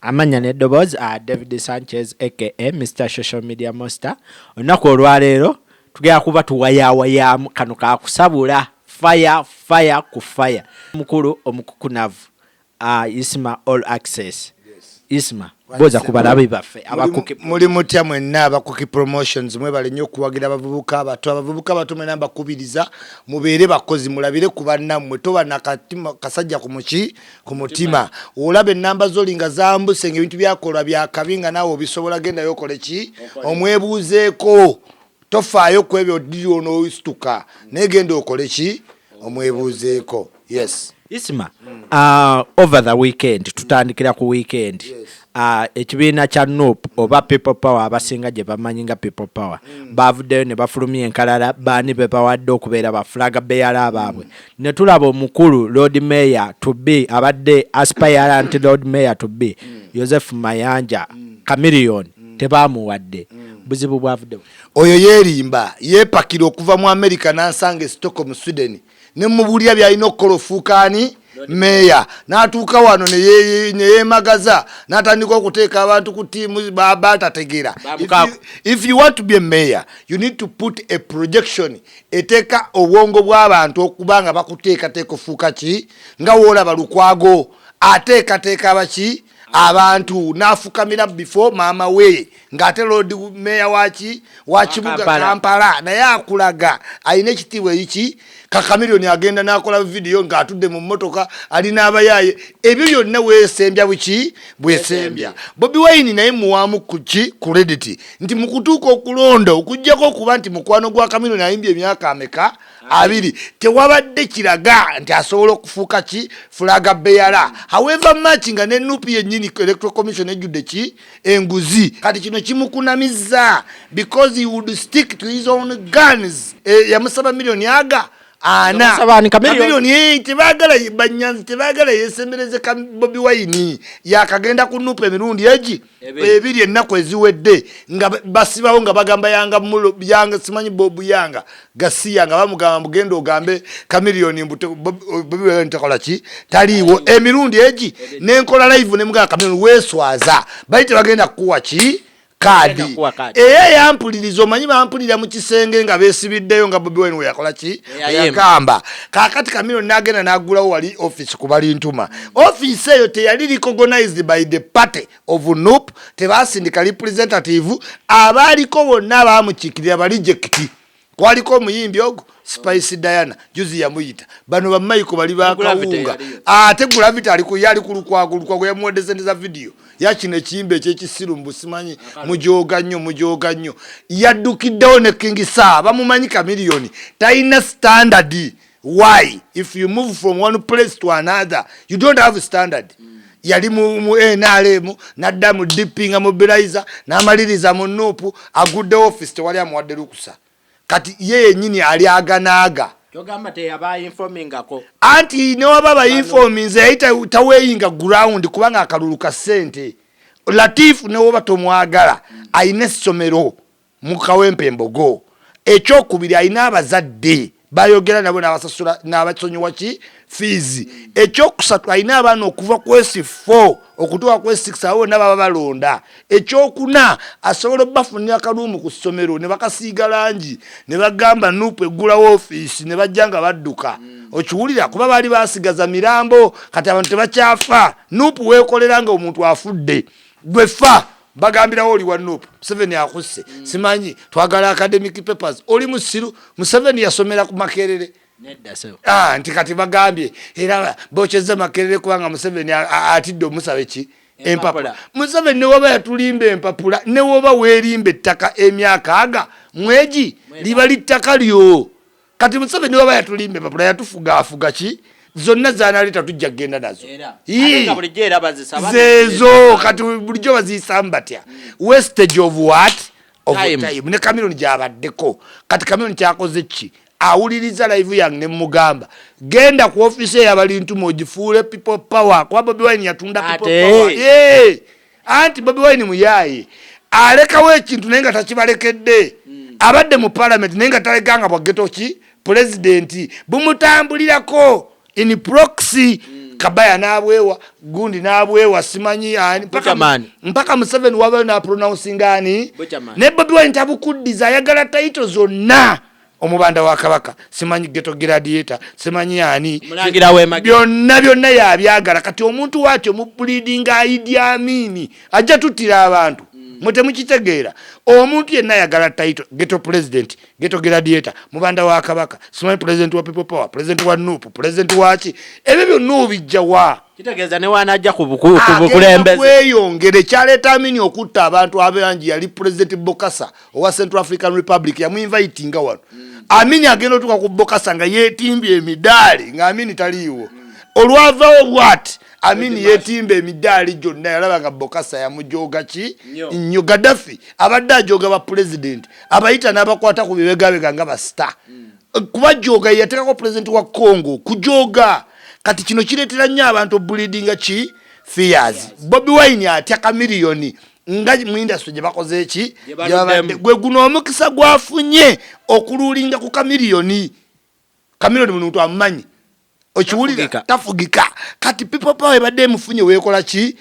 Amanya n'eddoboozi David Sanchez aka Mr. Social Media Monster. Olunaku olwaleero tugenda kuba tuwayaawayamu kano kakusabula fire ku fire. Mukulu omukukunavu Isma All Access. Isma boza kubalabi baffe abakuki muri mutya mwenna abakuki promotions mwebale nnyo okuwagira abavubuka abato mwena bakubiriza mubeere bakozi mulabire ku bannammwe toba nakatima kasajja ku mutima olabe namba zolinga zambuse ebintu byakolwa byakabinga nawe obisobola genda yokole ki omwebuuzeeko tofaayo ku ebyo ono oistuka negenda okole ki omwebuuzeeko. Yes Isma over the weekend tutandikira ku weekend ekibiina kya NUP oba People Power abasinga gye bamanyi nga People Power bavuddeyo ne bafulumya enkalala baani be bawadde okubeera ba flag bearer baabwe ne tulaba omukulu Lord Mayor to be abadde aspirant Lord Mayor to be Joseph Mayanja Chameleon tebamuwadde buzibu bwavuddewo oyo yeerimba yeepakira okuva mu America n'ansanga Stockholm Sweden ne mubulya byalina okukola ofuukaani meya n'atuuka wano ne yeemagaza n'atandika okuteeka abantu ku tiimu batategeera. If you want to be a mayor you need to put a projection eteeka obwongo bw'abantu okuba nga bakuteekateeka ofuuka ki nga woolaba Lukwago ateekateeka baki abantu nafukamira before mama we ngate Lord Mayor wa kibuga Kampala naye akulaga ayine ekitiibwa iki Chameleon agenda nakola video ng'atudde mu mmotoka alina abayaye ebyo byonna weesembya wiki bwesembya. Bobi Wine naye muwamu kuki credit nti mukutuuka okulonda okujjako okuba nti mukwano gwa Chameleon ayimbye emyaka ameka abiri tewabadde kiraga nti asobola okufuuka ki flag bearer. However much nga ne NUP yennyini Electoral Commission ejjudde ki enguzi kati kino kimukunamizza because he would stick to his own guns. Yamusaba million yaga Chameleon tebagala banyanzi tebagala yesembereze Bobi Wine yakagenda ku NUP emirundi egi ebiri ennaku eziwedde nga basibawo nga bagamba yanga mulo yanga simanyi Bobu yanga gasiya nga bamugamba mugenda ogambe Chameleon Bobi Wine ntakola ki taliwo emirundi egi nenkola live ne mugamba Chameleon weswaza bayite bagenda kuwa ki kadi yampuliriza omanyi bampulira mu kisenge nga beesibiddeyo nga Bobi Wine we yakola ki yakamba kakati Chameleon n'agenda n'agulawo wali office ku bali ntuma office eyo teyali recognized by the party of NUP tebasindika representative abaaliko bonna baamukiikirira balijekiti kwaliko omuyimbi ogo Spice Diana juzi yamuyita bano bamayiko bali bakawunga ate Gravity ali ku Lukwago yamuwedezendeza video yakino ekiyimba ekyekisiru mbusimanyi mujoga nnyo yaddukiddewo ne King Saa bamumanyi Chameleon talina standard. Why if you move from one place to another you don't have standard. Yali mu NRM nadda mu dipping mobilizer n'amaliriza mu NUP agudde office tewali amuwadde lukusa kati yeye nyini ali aganaaga yogamba te yaba informingako anti ne wababa informing zaita taweyinga ground kubanga akaluluka sente Latif ne woba tomwagala ayine essomero mu Kawempe Embogo ekyokubiri ayina abazadde bayogera nabo n'abasasula n'abasonyiwa ki fees ekyokusatu ayina abaana okuva ku S4 okutuuka ku S6 awo nabo balonda ekyokuna asobola bafunira akalumu ku ssomero ne bakasiiga langi ne bagamba NUP eggulawo office ne bajjanga badduka okiwulira kuba bali basigaza mirambo kati abantu tebakyafa NUP weekoleranga omuntu afudde gwefa bagambirawo oli wa NUP Museveni akusse simanyi twagala academic papers oli musiru Museveni yasomera ku Makerere nedda so nti kati bagambye era bocheze Makerere kubanga Museveni atidde omusabe ki empapula Museveni ne woba yatulimba empapula ne woba weerimba ettaka emyaka aga mweji liba littaka lyo kati Museveni woba yatulimba empapula yatufuga ki zonna zanaleta tujja genda nazo zezo kati bulijjo bazisamba tya wastage of what of time ne Chameleon jabaddeko kati Chameleon kyakoze ki awuliriza live yange ne mugamba genda ku office y'abali ntuma ogifuule People Power kwa Bobi Wine yatunda People Power anti Bobi Wine muyaye alekawo ekintu naye nga takibalekedde abadde mu parliament naye nga taleganga bwa geto ki president bumutambulirako in proxy Kabaya n'abwewa gundi n'abwewa simanyi mpaka Museveni wabayo na pronouncing ani ne Bobi Wine tabukuddiza ayagala title zonna omubanda wa Kabaka simanyi ghetto gladiator simanyi ani byonna yabyagala kati omuntu wacho mu bleeding Idi Amin ajja tutira abantu mute mukitegeera omuntu yenna yagala title ghetto president ghetto gladiator mubanda wa Kabaka simanyi president wa people power president wa NUP president wachi ebyo byonna bijja wa kitegeeza ne wanajja ku bukulembeze kweyongere kyaleeta Amin okutta abantu abangi yali president Bokassa owa Central African Republic yamuinvitinga wano Amin agenda otuka ku Bokassa nga yeetimbye emidaali nga Amin taliiwo olwavawo bwati Amin yetimbe emidaali gyonna yalaba nga Bokassa yamujoga ki nnyo Gaddafi abadde ajoga ba president abayita n'abakwata ku bibegabega nga ba star kubajoga yatekako president wa Congo kujoga kati kino kireetera nnyo abantu bleeding ki fears Bobi Wine atya kamiliyoni nga mu industry gye bakoze ki gwe guno omukisa gwafunye okululinga ku kamiliyoni muntu amanyi okiwulira tafugika kati people power badde mufunye wekola ki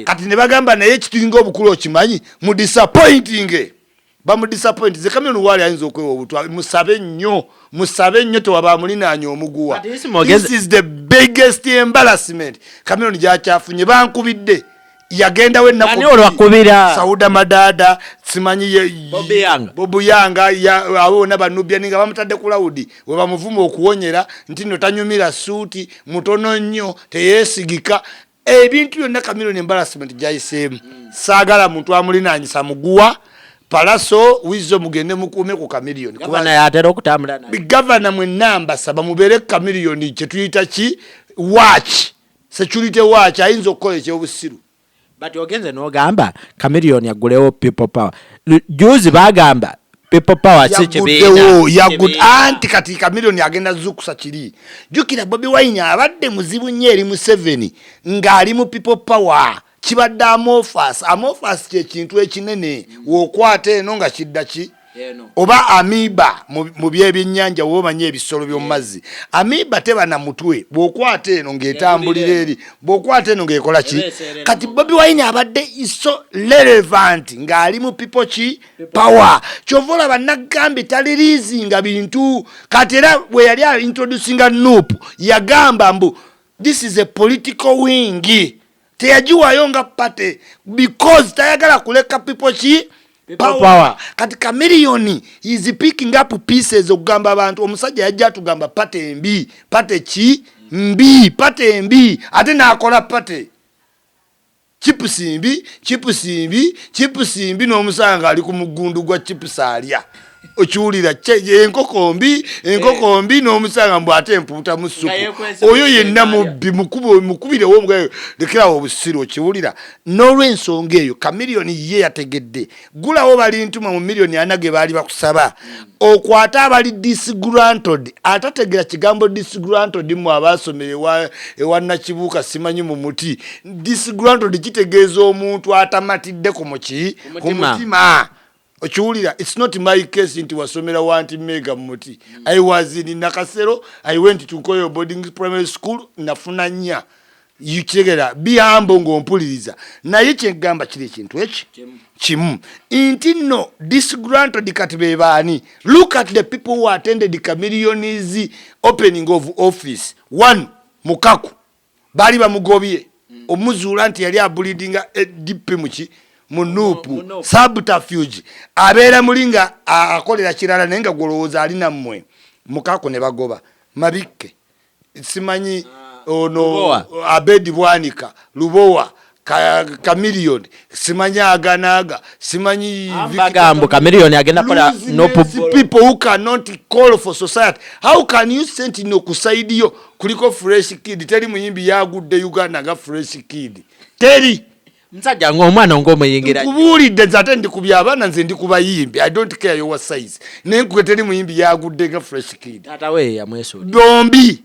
kati ne bagamba naye kitinga obukulu okimanyi mu disappointing bamu disappoint ze kameno wali ayinza okwewa obutwa musabe nnyo tewaba mulinaanya omuguwa this is the biggest embarrassment kameno jakyafunye bankubidde yagenda we nakubira Sauda Madada simanyi Bobu Yanga abo nabanubya ninga bamutadde ku laudi we bamuvuma okuwonyera nti no tanyumira suuti mutono nnyo teyesigika ebintu byonna kameno embarrassment jayiseemu saagala muntu amulinaanyisa muguwa Palaso wizo mugende mukume ku kamiliyoni gavana yatera okutambula naye gavana mwe namba saba mubere kamiliyoni kye tuyita ki watch security watch ayinza okukola ekyobusiru but ogenze n'ogamba kamiliyoni yagulewo people power juzi bagamba people power si kibiina anti kati kamiliyoni agenda zukusa kiri jukira Bobi Wine abadde muzibu nnyo eri Museveni ng'ali mu people power kibadde amorphous kye kintu ekinene wokwata eno nga kidda ki oba amiba mu byebyennyanja womanya ebisolo by'omu mazzi amiba teba na mutwe bwokwata eno ng'etambulira eri bwokwata eno ng'ekola ki kati Bobi Wine abadde so relevant ng'ali mu people ki power kyovola bannagambe taliriizinga bintu kati era bwe yali introducinga NUP yagamba mbu this is a political wing teyajiwayo nga pate because tayagala kuleka people ki power kati kamiliyoni is picking up pieces okugamba abantu omusajja yajja tugamba pate embi pate ki mbi pate embi ate nakola pate chipusi mbi n'omusanga ali ku mugundu gwa chipusi alya okiwulira enkoko mbi n'omusanga mbw ate empuuta mu ssupu oyo yenna mubbi mukubirewo omugao lekerawo obusiru okiwulira n'olw'ensonga eyo kamiliyoni ye yategedde gulawo bali ntuma mu miliyoni ana ge baali bakusaba okwata abali disgranted atategera kigambo disgranted mu abaasomera ewa Nakibuuka simanyi mu muti disgranted kitegeeza omuntu atamatidde ku mutima okiwulira it's not my case nti wasomera wanti mega muti I was in Nakasero I went to Koyo boarding primary school nafuna nya yikegera biyambo ngompuliriza naye kyegamba kiri kintu eki kimu inti no disgranted katibe bani look at the people who attended the Chameleon's opening of office one Mukaku bali bamugobye omuzuula nti yali abulidinga DP muki munupu subterfuge abeera mulinga akolera kirala naye nga golowooza alina mmwe Mukaku ne bagoba Mabikke simanyi ono Abedi Bwanika Lubowa Chameleone simanyi aganaga simanyi bagambo Chameleone agenda kola no people who cannot call for society how can you send no kusaidiyo kuliko fresh kid teri muyimbi yagudde Uganda nga fresh kid teri msajja ng'omwana ng'omuyingira kubulidde zate ndi kubyabana nze ndi kubayimbi I don't care your size nenkwe teri muyimbi yagudde nga fresh kid tata we yamweso dombi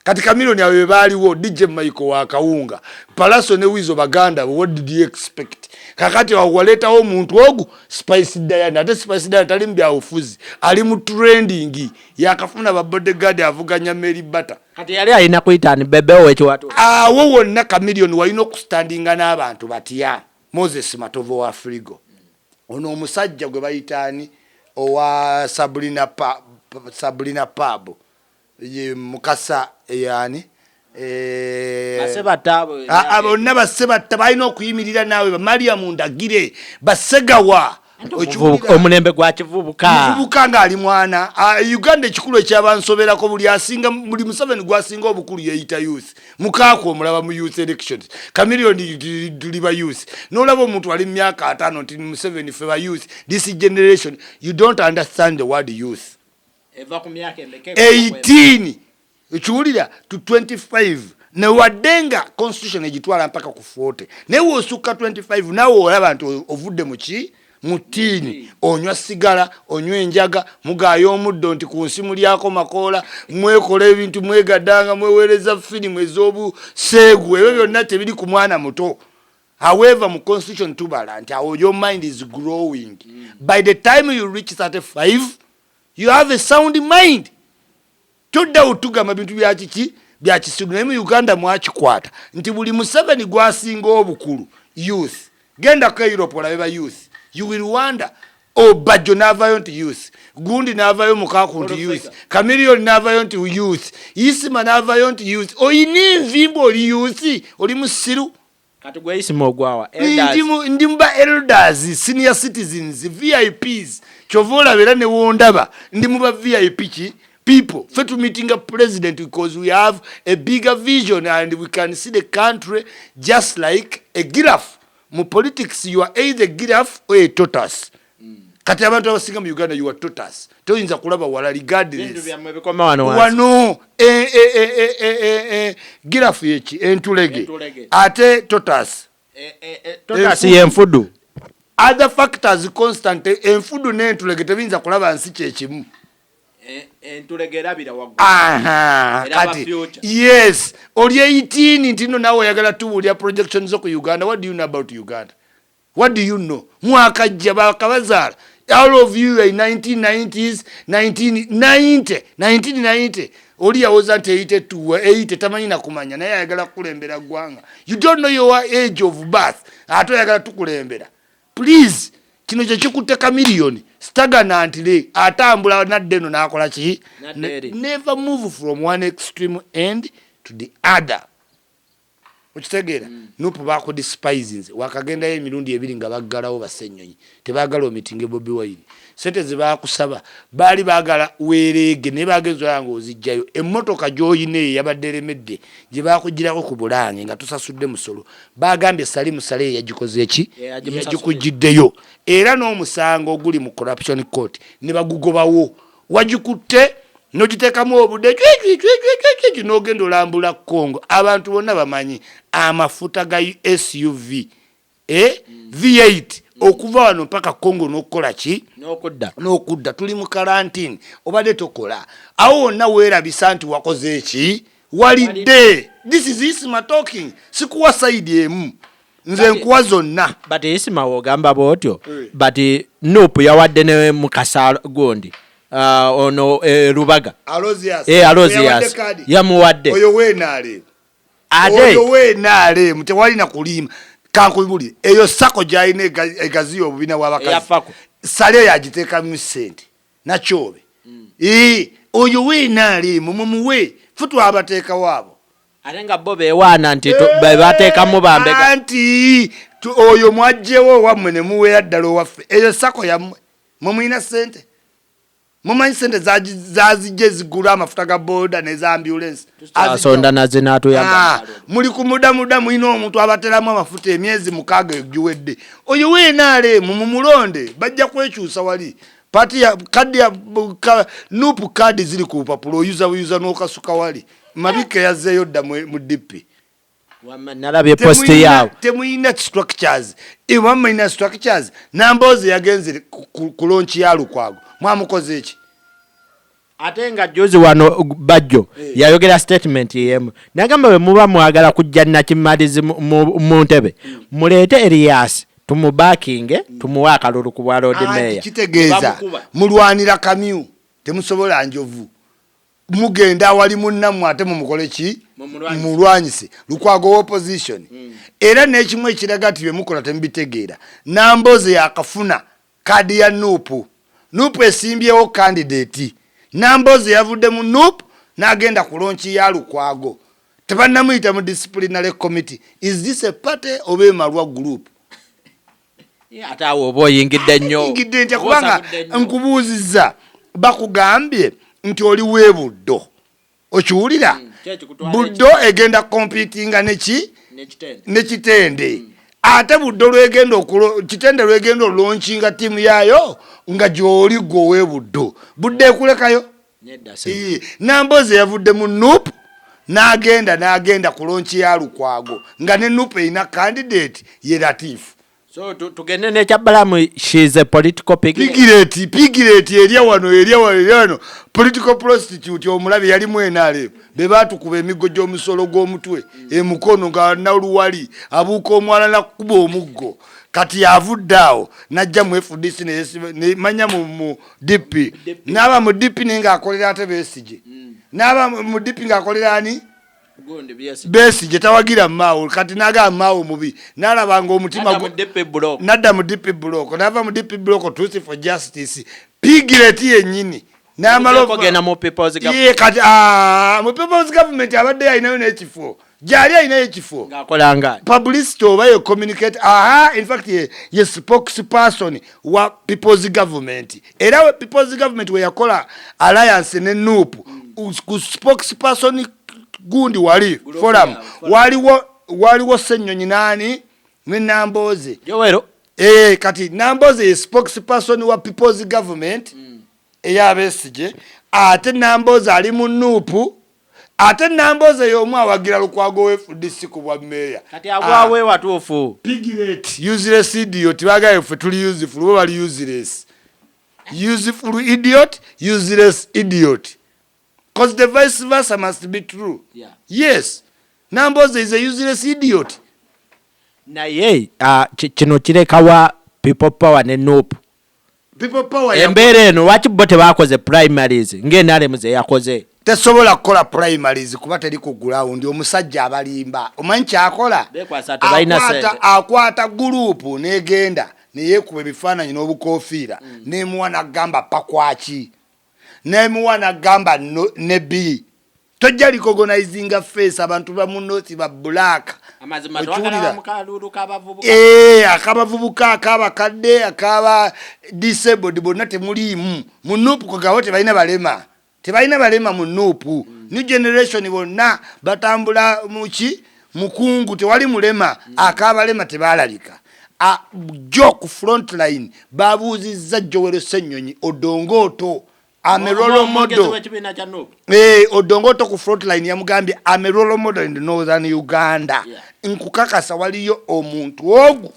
kati Chameleone awe baliwo DJ Michael wa Kawunga Palaso ne Wizo Baganda what did you expect kakati waleta omuntu ogu Spice Diana ate Spice Diana tali mbya ofuzi ali mu trending yakafuna ba bodyguard avuganya Mary Bata kati yali alina kuyitani bebe wekiwatu awo wonna Chameleone walina okustandinga n'abantu batya Moses Matovu wa Frigo ono omusajja gwe bayitaani owa Sabrina Pabo mukasa yani bonna basebatta balina okuyimirira naawe bamaliamu ndagire basegawa omulembe gwa kivubuka ng'ali mwana Uganda ekikulu ekyabansoberako buli Museveni gwasinga obukulu yeyita youth mukaako omulaba mu youth elections Chameleone tuli ba youth n'olaba omuntu ali mu myaka 5 nti Museveni fe ba youth this generation you don't understand the word youth eva ku myaka emeke 18 ekiwulira to 25 ne wadenga constitution egitwala mpaka ku 40 newe osukka 25 nawe olaba nti ovudde mutini onywa sigala onywa enjaga mugayo omuddo nti ku nsimu lyako makoola mwekola ebintu mwegadanga mwewereza filimu ez'obu seegu ebyo byonna tebiri ku mwana muto. However, mu constitution tubala nti your mind is growing. By the time you reach 35 you have a sound mind. Tudda utugama bintu bya kisiru naye mu Uganda mwakikwata nti buli Museveni gwasinga obukulu youth genda ko Europe olabe ba youth. You will wonder, Bajo navayo nti youth, Gundi navayo mukaku nti youth, Chameleone navayo nti youth, Isima navayo nti youth, oyini nvimbo oli youth, oli musiru. Katugwa Isima ogwawa, elders. Ndimba elders, senior citizens, VIPs, chovola verane wondaba, ndimuba VIP people. Fetu meeting a president because we have a bigger vision and we can see the country just like a giraffe. Mu politics you are either giraffe or a tortoise. Kati abantu abasinga mu Uganda you are tortoise. Toyinza kulaba wala regardless. Wano giraffe yechi entulege. Ate tortoise. Tortoise yenfudu. Other factors constant enfudu ne entulege tebinza kulaba nsi kyekimu. Kati yes oli 18 ntino nawe yagala tubulia projections zo ku Uganda. What do you know about Uganda? What do you know? Mwaka jaba kabazala all of you in 1990s 1990 oli yawoza nti 80 tamanyi na kumanya naye yagala kulembera gwanga. You don't know your age of birth ato yagala tukulembera. Please kino kye kikutte Chameleone stagnantly atambula naddeno nakola ki never move from one extreme end to the other. Ukitegera nupo bako despising wakagenda emirundi ebiri nga baggalawo basenyonyi tebagala omitinge Bobi Wine sente zibakusaba bali bagala werege ne bagezo yango ozijjayo emmotoka joyine yabadderemedde gye bakugirako ku Bulange nga tusasudde musolo bagambye Salimu Sale yagikoze eki yagikujiddeyo era n'omusango oguli mu corruption court ne bagugobawo wagikutte nogitekamu obudde n'ogenda olambula Congo. Abantu bonna bamanyi amafuta ga SUV V8 okuva wano mpaka Congo n'okukola ki n'okudda tuli mu quarantine obadde tokola awo wonna weerabisa nti wakoze eki walidde. This is Isma talking sikuwa side emu nze nkuwa zonna but Isma wogamba bwotyo but Nupu yawadde ne mukasa gondi ono Rubaga Alozias yamuwadde oyo weenaale mutewali na kulima kankubuli eyo sako jaine egaziyo obubina wabakazi Sale yagiteeka mu sente nachobe oyo weenaale mumuwe futu abateeka wabo alenga bobe wana nti bateeka mu bambega anti oyo mwajjewo wamwe ne muwe addalo waffe eyo sako yammwe mumuyina sente mumanyi sente zazijje zigula amafuta ga boda ne za ambulance asonda nazinatu yamba muli ku muda muino omuntu abateramu amafuta emyezi mukaaga egiwedde oyo weenaale mumulonde bajja kwekyusa wali pati ya kadi ya Nupu kadi ziri ku papulo oyuza n'okasuka wali mabike yazzeeyo dda mu dipi nalabye post yawo temuyina structures ina structures nambozi yagenze ku launch ya Lukwago mwamukoze eki atenga jozi wano Bajjo yayogera statement yemu nagamba we muba mwagala kujja nakimalizi mu ntebe muleete Elias tumubakinge tumuwa akalulu ku bwa road mayor kitegeeza mulwanira kamyu temusobola njovu mugenda wali munnammwe ate mumukole ki mulwanyise Lukwago opposition era n'ekimu ekiraga nti bye mukola temubitegeera. Nambooze yakafuna kadi ya Nuupu esimbyewo candidate. Nambooze yavudde mu Nuupu n'agenda ku lonchi ya Lukwago. Tebannamuyita mu disciplinary committee. Is this a party oba Emalwa group? Ate awo oba oyingidde nnyo. Oyingidde ntya kubanga nkubuuzizza bakugambye nti oli weebuddo. Okiwulira? Buddo egenda competinga nekitende. Ate buddo lwegenda kitende lwegenda olunchinga timu yayo nga gy'oli gwe weebuddo. Buddo ekulekayo? Nambooze yavudde mu Nuupu n'agenda ku lonchi ya Lukwago nga ne Nuupu erina candidate ye Latifu. So tugende nekyabalamu she is a political pigireti erya wano political prostitute omulabe yali mwenale be batukuba emigo gy'omusolo gw'omutwe emukono nga naluwali abuuka omwana nakuba omuggo kati yavudde awo najja mu FDC ne manya mu DP n'aba mu DP nenga akolera ate Besigye n'aba mu DP nga akolera ani Besigye tawagira maawo kati naga maawo mubi nalabanga omutima nadda mu DP block nava mu DP block Truth for Justice pigireti yennyini n'amalofa kugenda mu people's government. Ye kati mu people's government abadde ayinayo n'ekifo gyali ayinayo ekifo ng'akolanga publicity oba ye communicate in fact ye spokesperson wa people's government era people's government we yakola alliance ne Nuupu ku spokesperson gundi wali forum waliwo Ssenyonyi nani ne Nambooze Yowero kati Nambooze ye spokesperson wa people's government eya Besigye ate Nambooze ali mu Nuupu ate Nambooze y'omu awagira Lukwago FDC ku bwa meya kati agwawe watuufu piglet useless idiot bagaye ffe tuli useful bo bali useless useless idiot. Because the vice versa must be true. Yeah. Yes. Nambooze is a useless idiot. Naye kino kirekawa people power ne Nuupu. People power embeera eno lwaki bo tebakoze primaries ng'NRM ze yakoze? Tesobola kukola primaries kuba teri ku ground omusajja abalimba. Omanyi kyakola? Akwata gurupu n'egenda neyeekuba ebifaananyi n'obukoofiira n'emuwa n'agamba pakwaki. Nemuwana gamba nebi tojja recognizinga face abantu ba munoti ba black amazima twagala mukalulu kabavubuka akabavubuka akabakadde akaba disabled bonna temulimu mu Nuupu kogawo tebalina balema mu Nuupu new generation bonna batambula muki mukungu tewali mulema akabalema tebalalika joke frontline babuuzizza Joel Ssenyonyi Odongoto Amerolo model. Odongoto ku frontline yamugambye Amerolo model in northern Uganda. Yeah. Nkukakasa waliyo omuntu ogu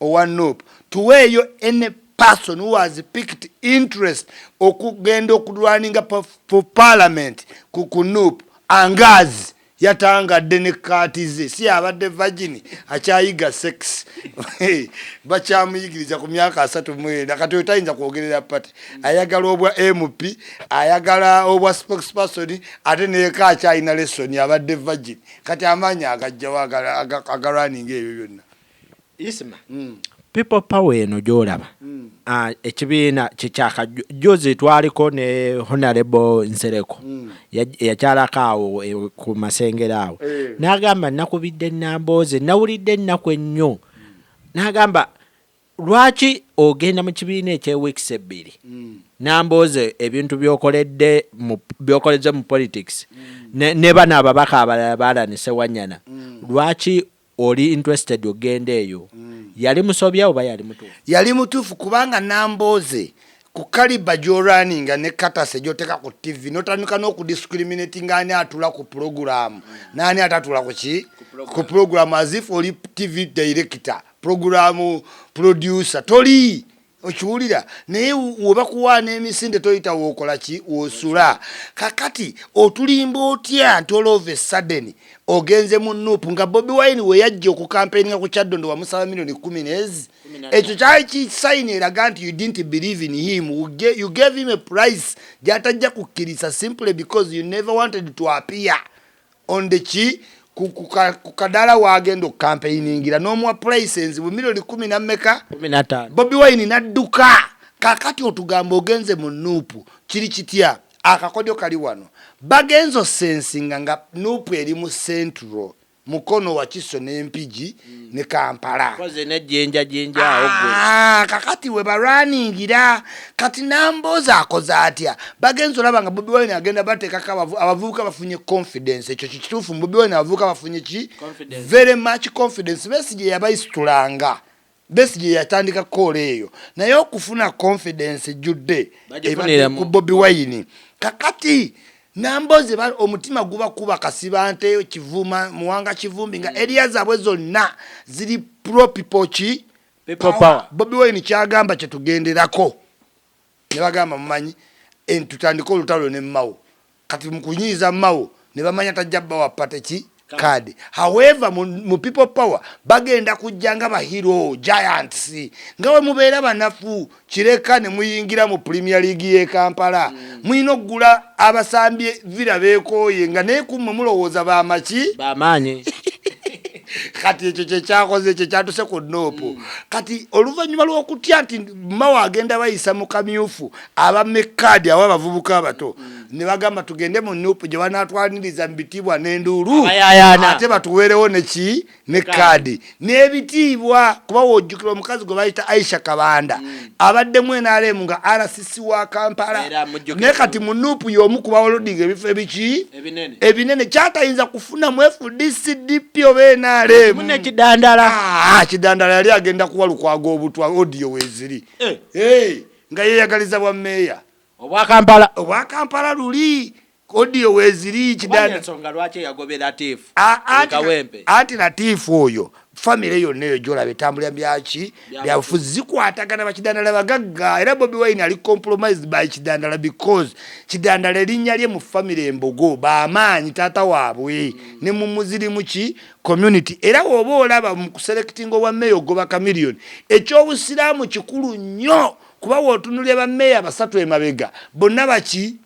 owa Nuupu. Tuweyo any person who has picked interest okugenda okudwaninga for parliament ku Nuupu angazi yatangadde ne katize si abadde virgin akyayiga sex bakyamuyigiriza ku myaka 39 kati otayinza kwogerera pati ayagala obwa MP ayagala obwa spokesperson ate neka akyayina lesson abadde virgin kati amanya agajja wagala agarunning ebyo byonna isma people power eno gyolaba ekibiina kikyaka jozi twaliko ne Honorable Nsereko yakyalako awo ku Masengera awo n'agamba nakubidde Nambooze nawulidde ennaku ennyo n'agamba lwaki ogenda mu kibiina eky'eweeks ebbiri Nambooze ebintu byokoleze mu politics ne bano ababaka abalala baalanise Wanyana lwaki oli interested ogenda eyo yali musobya oba yali mutuufu kubanga Nambooze ku kaliba gy'orunninga ne katase gy'oteeka ku TV n'otandika n'okudiscriminating ani atula ku program n'ani atatula ku program as if oli TV director program producer toli okiwulira naye webakuwaana emisinde toyita wookola ki wosula kakati otulimba otya nti all of a sudden ogenze mu Nuupu nga Bobi Wine we yajja okukampeininga ku Kyaddondo wamusaba milioni 10 ekyo kyali kisayini eraga nti you didn't believe in him. You gave him a price gyatajja kukkiriza simply because you never wanted to appear on the chi kukadala wagenda okukampeiningira n'omuwa prices bu milioni 10 na mmeka 15 Bobi Wine nadduka kakati otugamba ogenze mu Nuupu kiri kitya akakodyo kali wano bagenzo sensinga nga Nuupu eri mu Central mukono wa Kiso n'Empigi ne Kampala koze ne jinja ogwe kakati we baraningira kati namboza akoza atya bagenzo laba nga Bobi Wine agenda batekaka abavubuka bafunye confidence ekyo kituufu Bobi Wine abavubuka bafunye ki very much confidence Besigye yabayisitulanga Besigye yatandika kola eyo naye okufuna confidence judde ku Bobi Wine kakati namboze omutima guba kuba kasibante kivuma muwanga kivumbi nga area zabwe zonna ziri pro people chi people power Bobi Wine kyagamba kye tugenderako ne bagamba mumanyi tutandika olutalo ne Mao kati mukunyiza Mao ne bamanya tajjaba wa patechi card however mu people power bagenda kujjanga ba hero giants ngawe mubeera banafu kireka ne muyingira mu Premier League ye Kampala mwino gula abasambye vira bekoye nga ne kumwe mulowooza ba machi ba manye kati ekyo kye kyakoze kye kyatuse ku Nuupu kati oluvannyuma lw'okutya nti Mao agenda bayisa mu kamyufu abamekadi abo abavubuka abato ne bagamba tugende mu Nuupu gye banaatwaniriza mbitibwa n'enduulu ate batuweerewo neki ne kadi n'ebitiibwa kuba wojjukira omukazi gwe bayita Aisha Kabanda abaddemu NRM nga RCC wa Kampala ne kati mu Nuupu y'omu kuba olodinga ebifo ebiki ebinene kyatayinza kufuna mu FDC DP oba NRM mune kidandala kidandala yali agenda kuwa Lukwago obutwa audio weziri nga yeyagaliza bwa meya obwa Kampala luli audio weziri kidandala nsonga lwaki yagobe Latifu Kawempe anti Latifu oyo family yonna eyo gyolaba etambulira byaki byabufuzi zikwatagana bakidandala bagagga era Bobi Wine ali compromised by kidandala because kidandala erinnya lye mu family embogo bamaanyi taata waabwe ne mu muzirimu ki community era woba olaba mu kuselecting obwa meya ogoba Chameleon ekyobusiraamu kikulu nnyo kuba wootunulya bammeeya basatu emabega bonna baki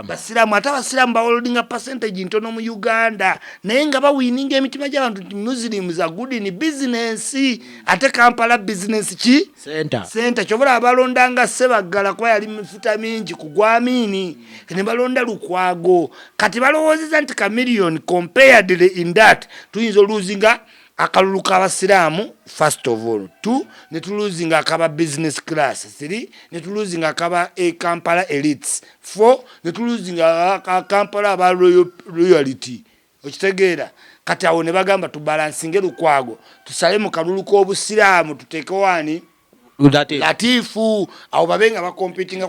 basiraamu ate abasiraamu bawolodinga percentage ntono mu Uganda naye nga bawininga emitima gy'abantu nti Muslims are good in business ate Kampala business ki center kyobula abalondanga Sebaggala kuba yali mifuta mingi ku Gwamini ne balonda Lukwago kati balowoozeza nti Chameleon compared in that tuyinza oluzinga akalulu k'abasiraamu first of all 2 ne tuluzinga akaba business class 3 ne tuluzinga akaba Kampala elites 4 ne tuluzinga Kampala aba royalty okitegeera kati awo ne bagamba tubalansinge Lukwago tusale mu kalulu k'obusiraamu tuteeke wani Latifu awo babenga bakompitinga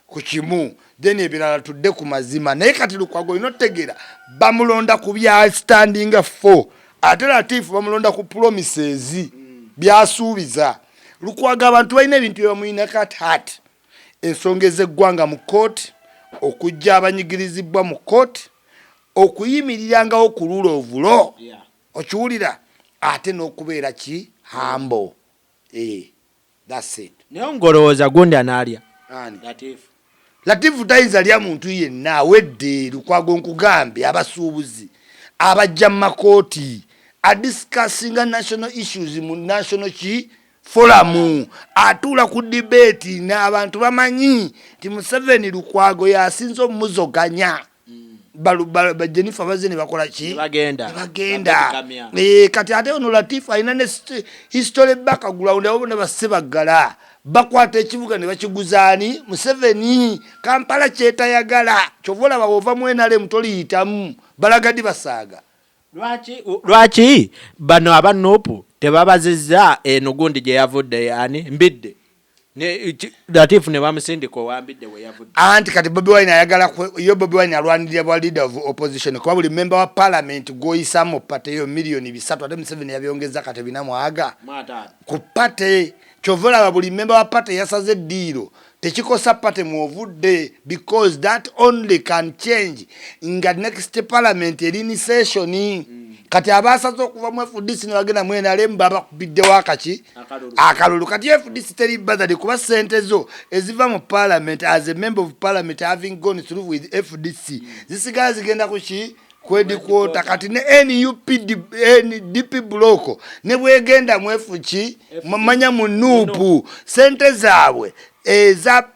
ku kimu then ebirala tudde ku mazima naye kati Lukwago inotegeera bamulonda ku bya standing 4 ate Latifu bamulonda ku promises byasuubiza Lukwago abantu balina ebintu byamuyina kat ensonga ez'eggwanga mu court okujja abanyigirizibwa mu court okuyimiriranga ku rule of law okiwulira ate n'okubeera ki humble that's it naye ngolowooza gundi analya Latifu tayinza lya muntu yenna awedde Lukwago nkugambye abasuubuzi abajja mu makooti adiscussinga national issues mu national forum atula ku debate n'abantu bamanyi nti Museveni Lukwago yasinza omuzoganya Jennifer Bazeni bakola ki bagenda kati ate ono Latifu alina ne history background abo ne Sebaggala bakwata ekibuga ne bakiguzaani Museveni Kampala kyetayagala kyovola bawova mu NRM toliyitamu balagadi basaaga lwaki bano aba Nuupu tebabazizza eno gundi gye yavudde yani mbidde ne Latifu ne bamusindika owambidde we yavudde anti kati Bobi Wine ayagala Bobi Wine alwanirira bwa leader of opposition kuba buli member wa parliament goyisamu pate yo milioni 3 ate Museveni yabyongeza kati binamwaga ku pate Chovola buli member wa party yasaze deal tekikosa party muovudde because that only can change in the next parliament elini session kati abasazo okuva mu FDC ne bagenda mwena lemba bakubidde wakaki akalulu kati FDC teri bazali kuba sente zo eziva mu parliament as a member of parliament having gone through with FDC zisigazi zigenda kuki kwedi kwota kati ne NUPDP block ne bwegenda mu FDC manya mu nupu sente zaabwe eza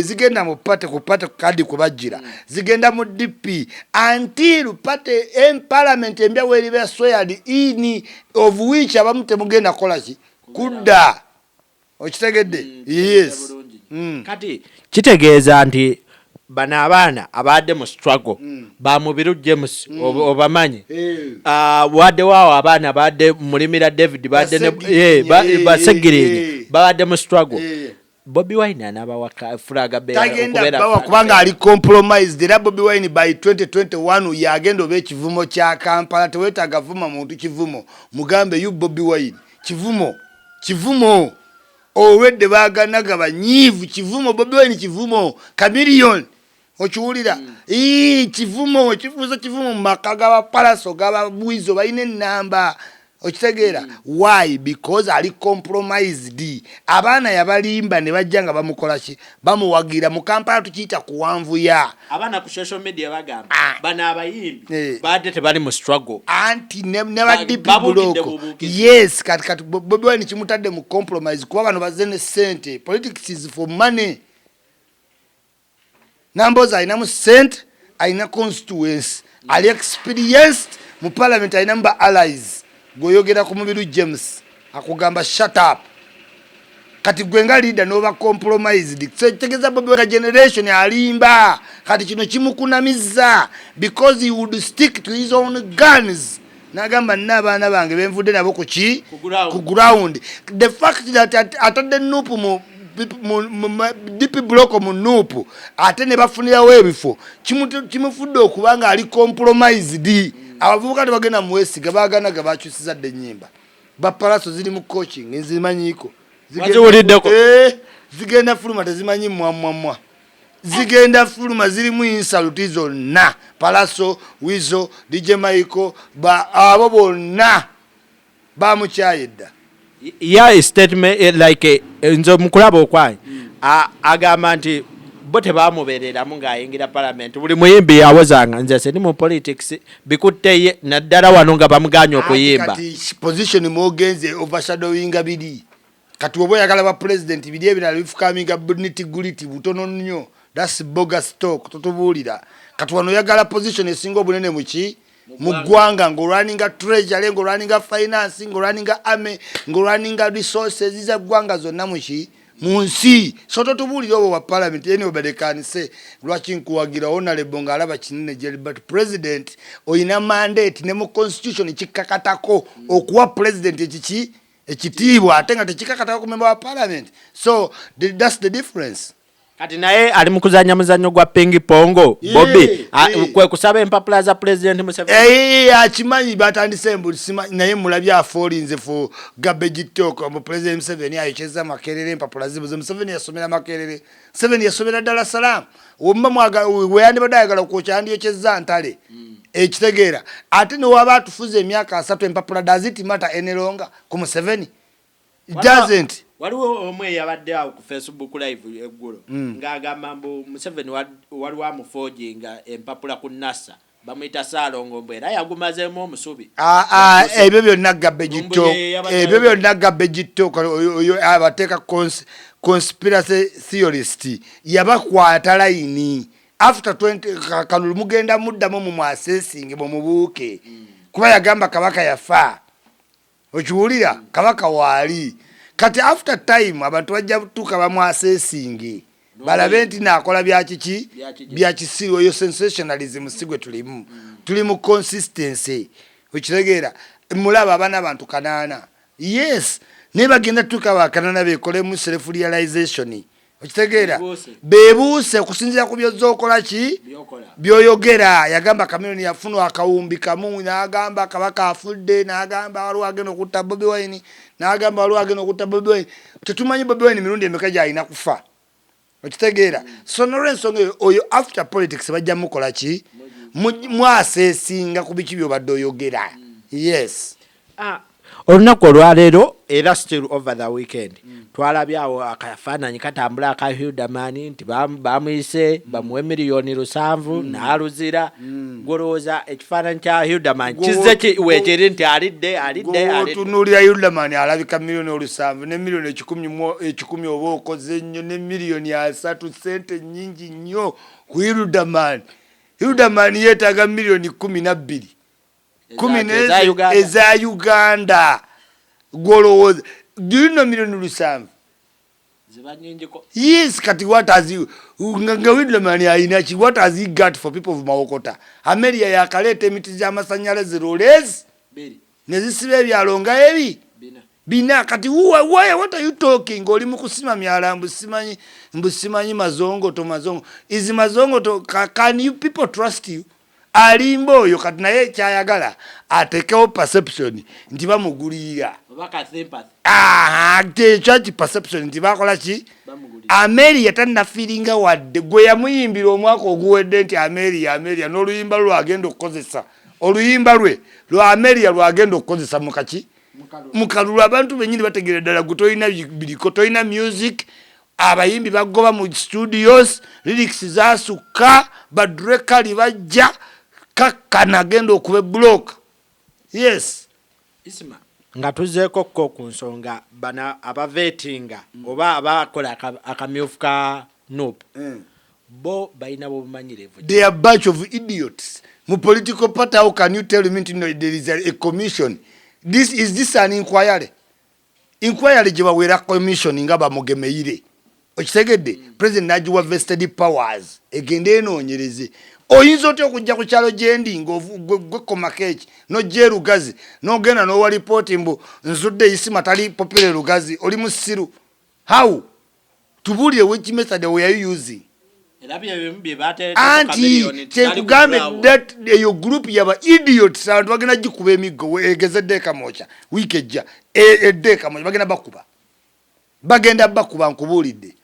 zigenda mu pate kupata kadi kubajira zigenda mu DP until pate in parliament embya welibe sweared in of which abamute mugenda kolaki kudda okitegedde yes kati kitegeeza nti bana abaana abadde mu struggle ba mubiru James obamanyi wadde wao abaana badde mulimira David badde ne basegirenye badde mu struggle Bobi Wine anabawaka furaga be okubera kubanga ali compromised era Bobi Wine by 2021 yagenda obe kivumo kya Kampala tewetaga vuma muntu kivumo mugambe yu Bobi Wine kivumo owedde baganaga banyivu kivumo Bobi Wine kivumo chameleon okiwulira kivumo kifuza kivumo makaga ba palaso gaba buizo bayine namba okitegeera why because ali compromised abana yabalimba ne bajjanga bamukolaki bamuwagira mu Kampala tukiyita kuwanvuya abana ku social media bagamba bana abayimbi badde tebali mu struggle anti ne ba DP block yes kati Bobi Wine kimutadde mu compromise kuba bano bazene sente politics is for money numbers aina mu sente aina constituency ali experienced mu parliament aina mba allies goyogera ku mubiru James akugamba shut up kati gwenga leader no ba compromised tegeza Bobi Wine generation alimba kati kino kimukunamiza because he would stick to his own guns nagamba nabana bange benvudde nabo ku ground the fact that atadde nupu mu DP block mu nupu ate ne bafunira webifo kimufudde okubanga ali compromised abavubuka bagenda muwesiga bagana gabakyusiza de nyimba bapalaso ziri mu coaching nzimanyiko zigenda fuluma tezimanyi mwamwamwa zigenda fuluma ziri mu insalute zonna palaso wizo DJ Michael abo bonna bamukyayedda statement like nzo mukulaba okwayi agamba nti bo tebamubereramu ng'ayingira parliament buli muyimbi yawozanga nze se ni mu politics bikutte naddala wano nga bamuganya okuyimba kati position mogenze overshadowing bidi kati obo yakala ba president bidi ebirala bifukaminga niti guliti butono nnyo that's bogus talk tutubulira kati wano yagala position esingo bunene muki mugwanga ngolwaninga treasury ngolwaninga finance ngolwaninga army ngolwaninga resources za gwanga zonna muki munsi soto tubulira obo wa parliament yene obadekanise lwaki nkuwagira honorable ngalaba kinene jeli but president oyina mandate ne mu constitution kikakatako okuwa president ekitiibwa ate nga tekikakatako ku member wa parliament so that's the difference kati naye ali mukuzanya muzanyo gwa pingi pongo Bobby kwe kusaba empapula za president Museveni akimanyi batandise mbusima naye mulabya afolinze fu garbage talk mu president Museveni ayicheza makerere empapula zibuze Museveni yasomera makerere Museveni yasomera Dar es Salaam womba mwaga weyandi badayagala kukyandi yecheza ntale ekitegeera ate no wabatufuze emyaka 3 empapula does it matter any longer ku Museveni it doesn't waliwo omwe yabadde awo ku Facebook live eggulo ng'agamba mbu Museveni waliwo amufoojinga empapula ku NASA bamuyita Saalongo Mbwera yagumazeemu omusubi ebyo byonna garbage talk oyo abateeka conspiracy theorist yabakwata layini after 20 kanulu mugenda muddamu mu assessing mubuuke kuba yagamba kabaka yafa okiwulira kabaka waali kati after time abantu bajja tuka bamu assessing balabe nti nakola byakiki byakisiru yo sensationalism sigwe tulimu consistency ukitegeera mulaba abana abantu kanana yes ne bagenda tuka bakanana bekole mu self realization okitegeera bebuuse okusinziira ku byozookola ki byoyogera. Yagamba Cameron yafunwa akawumbi kamu, n'agamba kabaka afudde, n'agamba waliwo agenda okutta Bobi Wine, n'agamba waliwo agenda okutta Bobi Wine. Tetumanyi Bobi Wine mirundi emeka gy'alina kufa, okitegeera. So n'olw'ensonga oyo after politics bajja mukola ki, mwaseesinga ku biki by'obadde oyogera. Yes. Olunaku olwaleero era still over the weekend twalabyawo akafaananyi katambula aka Hildaman nti bamuyise bamuwe miliyoni 7 n'aluzira. Golowooza ekifaananyi kya Hildaman kizze weekiri nti alidde otunuulira Hildaman alabika miliyoni 7 ne miliyoni 10 oba okoze nnyo ne miliyoni 3 sente nnyingi nnyo ku Hildaman. Hildaman yeetaaga miliyoni 12 eza Uganda. Golowooza do you know million 7 yes. Kati what has you Hildaman ayina ki, what has he got for people of Mawokota? Ameria yakaleta emiti gy'amasanyalaze roles nezisiba ebyalo nga ebi bina. Kati what are you talking? Oli mu kusima myala mbusimanyi mazongo izi mazongo can you people trust you? Alimba oyo kati naye kyayagala atekewo perception nti bamugulira kyaki perception nti bakola ki. Ameria tannafiringa wadde gwe yamuyimbira omwaka oguwedde nti Ameria n'oluyimba lwagenda okukozesa oluyimba lwe lwa Ameria lwagenda okukozesa mukaki mukalulu. Abantu benyini bategere ddala gwe tolina biriko, tolina music, abayimbi bagoba mu studios, lyrics zasukka, badrekali bajja kakana agenda okuba block. Yes. Isma nga tuzeeko ku nsonga bana abavetinga oba abakola akamyufu ka NUP bo balina bumanyirevu. They are a bunch of idiots. Mu political party, how can you tell me there is a commission? Is this an inquiry? Inquiry gye bawera commission nga bamugemeire. Okitegedde president nagiwa vested powers egende enoonyereze. Oyinza otya okujja ku kyalo gyendi ng'ogwekoma keeki n'ojja Lugazi n'ogenda n'owa lipooti mbu nzudde Isima tali popular Lugazi oli musiru. How? Tubuulire which method we are using. Anti kyekugambe that eyo group yaba idiots abantu bagenda gikuba emiggo egezedde ekamocha wiiki ejja eddeeka mocha bagenda bakuba nkubuulidde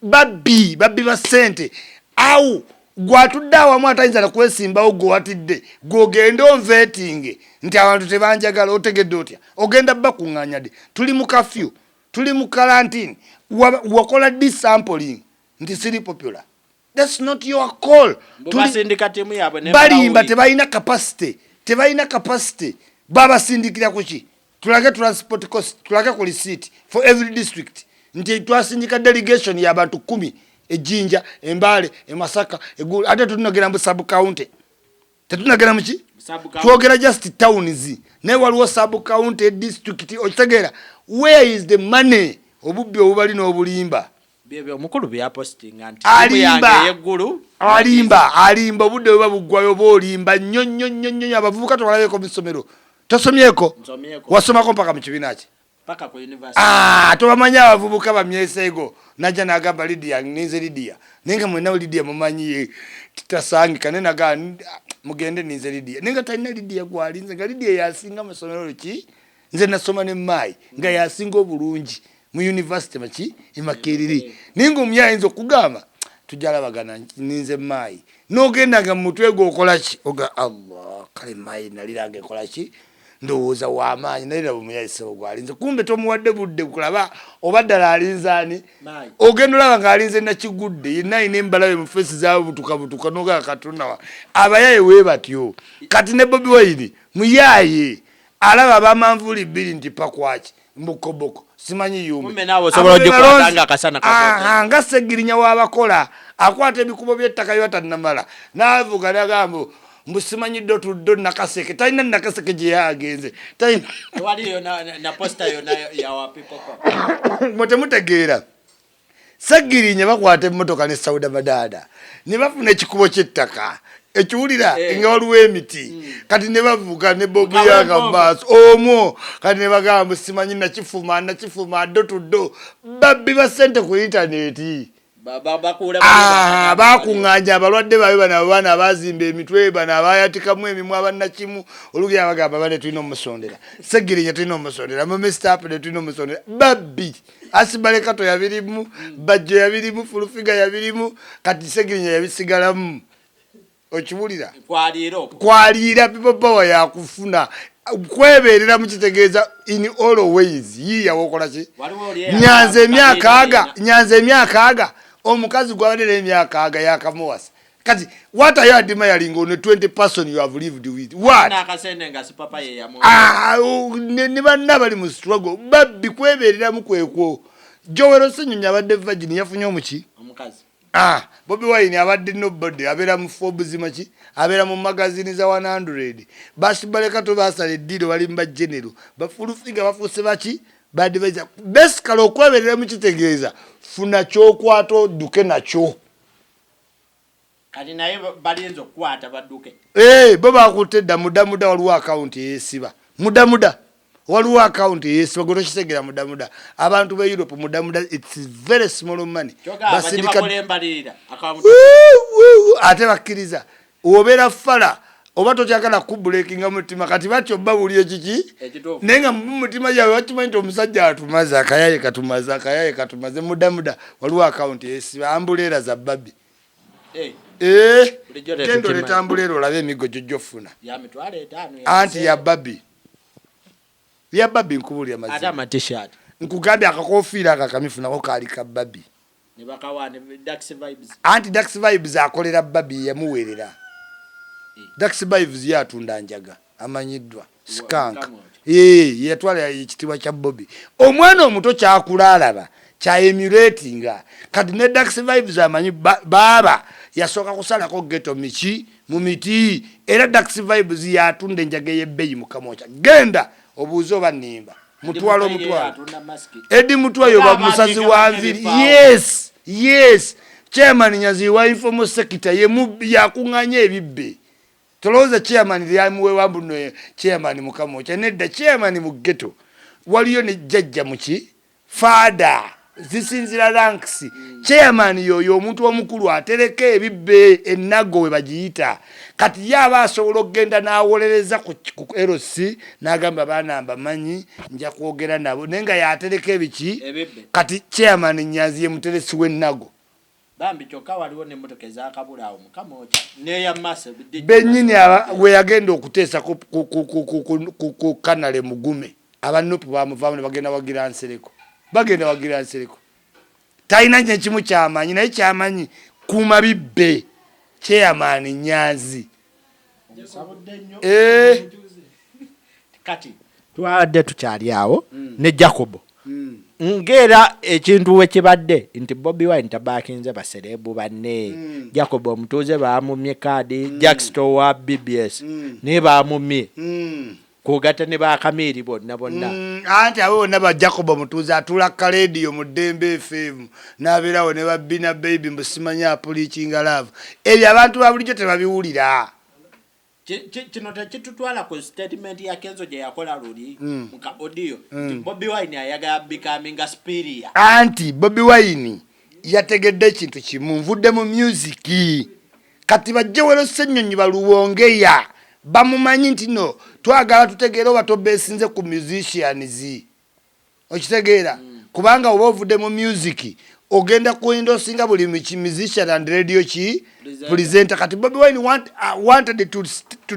babbi ba ssente. Awo gwatudde awamu atayinza na kwesimbawo gwatidde gwogende onvetinge nti abantu tebanjagala otegedde otya ogenda bakuŋŋaanya dde. Tuli mu kafyu, tuli mu karantini, wakola disampling nti siri popular. That's not your call. Balimba tebalina capacity babasindikira kuki. Tulage transport cost, tulage ku receipt for every district nti twasindika delegation y'abantu 10 ejinja Embale Masaka Egulu ate tunagera mu sub county tetunagera muki twogera just towns ne waliwo sub county district okitegera. Where is the money? Obubbi obubali n'obulimba bebe omukulu bya posting anti alimba obudde bwe babugwayo bolimba nnyo abavubuka tolabeko mu ssomero tosomyeko wasomako mpaka mu kibiina ki paka ku university tobamanya abavubuka bamyeseego najja nagamba Lydia ninze Lydia nenga mwena Lydia mumanyiye titasangika nenaga mugende ninze Lydia nenga talina Lydia gwalinze nga Lydia yasinga mu ssomero ki nze nasoma ne mai nga yasinga obulungi mu university maki Imakiriri ninga omuyinza okugamba tujalabagana ninze mai nogenda nga mutwe go okola ki oga Allah kale mai nalirange kola ki ndowooza w'amaanyi naye bumuyise ogwalinze kumbe tomuwadde budde kulaba obaddala alinzaani ogenda olaba ng'alinze nakigudde yenna ayina embalawe mu feesi zaabo butuka nogaa Katonda abayaye wee batyo. Kati ne Bobi Wine muyaaye alaba abamanvuuli 2 nti pakwaki mbukoboko simanyi yume nga Segirinya w'abakola akwata ebikubo by'ettaka by'atannamala n'avuga n'agamba mbusimanyi tuddo nakaseke talina nakaseke gye yagenze talina waliyo na posta yona ya wapipopa mutegeera. Segirinya bakwata emmotoka ne Sauda Madada ne bafuna ekikubo ky'ettaka ekiwulira nga waliwo emiti kati ne bavuga ne bobu yaka maaso omwo kati ne bagamba simanyi nakifuma ddo tuddo babbi ba ssente ku intaneti bakuŋŋanja abalwadde babe bano abaana abazimba emitwe bano abayatikamu emimu abannakimu olugera bagamba bane tulina omusondera segirinya tulina omusondera mumestapne tulina omusondera babbi asibalekato yabirimu bajjo yabirimu fulufiga yabirimu kati segirinya yabisigalamu okiwulira kwaliira people power yakufuna kweberera mukitegeeza in all ways yiyawo okolaki nyanza emyaka aga omukazi gwabadde emyaka aga yakamuwasa kati what are you admiring on a 20 person you have lived with what ne banna bali mu struggle babbi kwebereramu kwekwo Joel Senyonyi abadde Virgin yafunye omuki omukazi Bobi Wine abadde nobody abeera mu Forbes maki abeera mu magazine za 100 basibaleka to basala eddiro bali mba general bafulufiga bafuse baki badibeza basically okweberera mu kitegeeza funa kyokwato duke nakyo kati naye balinzo kwata baduke bo bakutedda mudamuda waliwo account yesiba mudamuda waliwo account yesiba goto kisegera mudamuda abantu be Europe mudamuda it's very small money basindika ate bakkiriza obera fala oba tokyagala kubreakinga mutima kati batyo babulye kiki nenga mutima yawe wakimanyi nti omusajja atumaze akayaye katumaze mudamuda waliwo account yesiba ambulera za babbi tendo letambulera olabe emigo jojofuna anti ya babbi nkubulya mazima nkugambye akakofiira akakamifunako kaali ka babbi anti Dax Vibes akolera babbi yamuweerera Dax Vibes yatunda njaga amanyiddwa skank yatwala ekitiibwa kya Bobby omwana omuto kyakulalaba kya emulatinga kati ne Dax Vibes amanyi baba yasooka kusalako geto miki mu miti era Dax Vibes yatunda enjaga y'ebbeeyi mu Kamwokya genda obuuze oba nnimba mutwalo Edi Mutwayo bamusazi wa nviri yes chairman Nyazi wa informal sector yakuŋŋanya ebibbe tolowooza chairman lyamuwe wambuno chairman mu Kamwokya nedda chairman mu ghetto waliyo ne jjajja muki fada zisinzira ranks chairman yoyo omuntu omukulu atereka ebibbe ennago we bagiyita kati yaba asobola okgenda n'awolereza ku LC n'agamba baana mbamanyi nja kwogera nabo naye nga yatereka ebiki kati chairman Nyanzi ye muteresi w'ennago bambi kyokka waliwo n'emmotoka ezakabulaawo mu Kamwokya neya masa bennyini we yagenda okuteesa ku kanale mugume abanupu bamuvaamu ne bagenda wagira nsereko talina nyekimu kyamanyi naye kyamanyi kuuma bibbe chairman Nyanzi kati twadde tukyali awo ne Jacobo ngera ekintu we kibadde nti Bobi Wine tabakinze baserebu banne Jacobo omutuuze baamumye kaadi Jacksto wa BBS ne baamumye kugata ne bakamiri bonna anti abo bonna ba Jacobo omutuuze atula ka radio mu Dembe FM n'abeerawo ne babbina baby mbusimanya apulikinga love ebyo abantu babulijjo tebabiwulira kino tekitutwala ku statement ya Kenzo gye yakola luli mu ka audio Bobi Wine ayagala becoming a spirit anti Bobi Wine yategedde ekintu kimu nvudde mu music kati bajjewero Ssenyonyi baluwongeya bamumanyi nti no twagala tutegeera oba tobeesinze ku musicians okitegeera kubanga oba ovudde mu music ogenda kuindosinga buli musician and radio presenter kati Bobi Wine wanted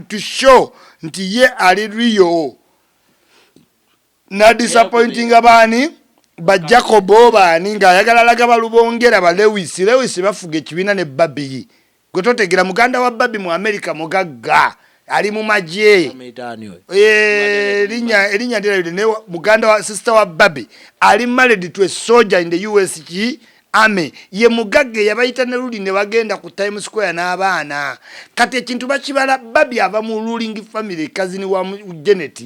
to show nti ye ali real na disappointing abani ba Jacobo bani nga ayagala laga balubongera ba Lewis bafuga ekibiina ne Babby gwe totegera muganda wa Babby mu America mugagga ali mu maje elinya ndira ne muganda wa sister wa Babby ali married to a soldier in the US army ye mugagge yabayita ne ruli ne bagenda ku Times Square n'abaana kati ekintu bakibala Babby ava mu ruling family kazini wa Janet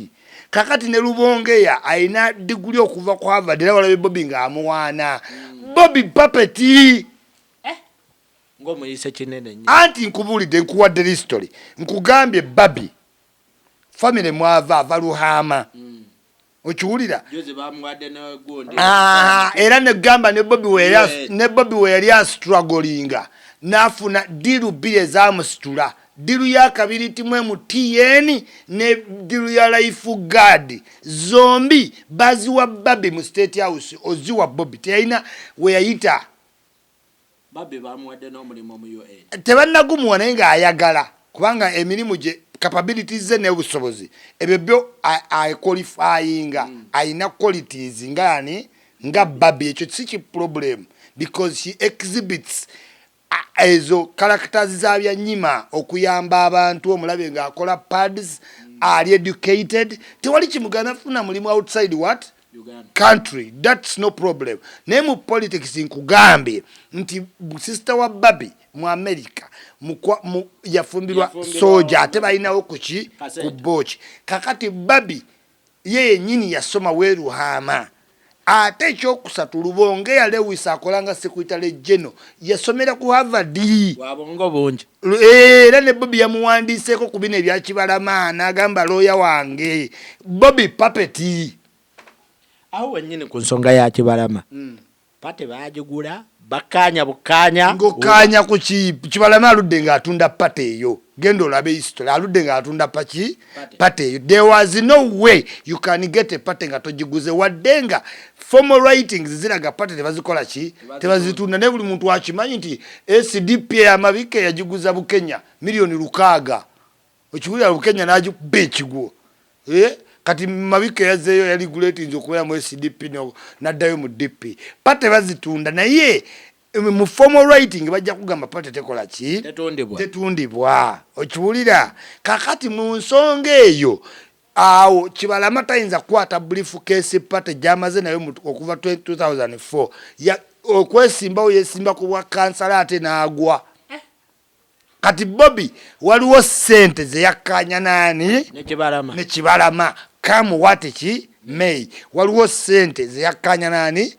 kakati ne lubongeya aina degree okuva ku Harvard era walabe Bobi nga amuwaana Bobi puppet ng'omuyise kinene nnyo anti nkubulidde nkuwadde history nkugambye Babi family mwava ava Luhama okiwulira era negamba ne Bobi we yali astrugglinga n'afuna diru bbiri ezamusitula diru ya kabiri timwe mu TN ne diru ya Life Guard zombi baziwa Babi mu State House oziwa Bobi teyina we yayita Babi bamuwadde n'omulimu mu UN tebannagumuwa naye ng'ayagala kubanga emirimu gye capabilities ze n'obusobozi ebyo byo qualifyinga ayina qualities nga Babi ekyo si ki problem because she exhibits ezo characters za byanyima okuyamba abantu omulabe ng'akola pads ali educated tewali kimugana funa mulimu outside what country that's no problem naye mu politics nkugambe nti sister wa Babi mu America yafumbirwa soja ate balinawo kuki ku bochi kakati Babi yeye nyini yasoma we Luhama ate ekyokusatu Lubonge ya Lewis akolanga secretary general yasomera ku Harvard wabongo bungi era ne Bobi yamuwandiseeko ku bino ebya Kibalama n'agamba lawyer wange Bobi papeti aho wennyini ku nsonga ya Kibalama pate baagigula bakanya bukanya ngokanya ku Kibalama aludde ng'atunda pate eyo gendo labe history aludde ng'atunda pate eyo there was no way you can get a pate nga togiguze waddenga formal writings ziraga pate tebazikola ki tebazitunda ne buli muntu akimanyi nti SDP amabike yagiguza Bukenya milioni 600 okiwulira Bukenya n'agikuba ekigwo kati mabike yazeyo yali guletinzo okubeera mu SDP n'addayo mu DP pate bazitunda naye mu formal writing bajja kugamba pate tekola ki tetundibwa okiwulira kakati mu nsonga eyo awo Kibalama tayinza kukwata briefcase pate gyamaze nayo okuva 2004 okwesimbawo yesimba ku bwa kansala ate n'agwa kati Bobi waliwo sente ze yakkanya nani ne Kibalama kamu wateki May waliwo sente ze yakkanya nani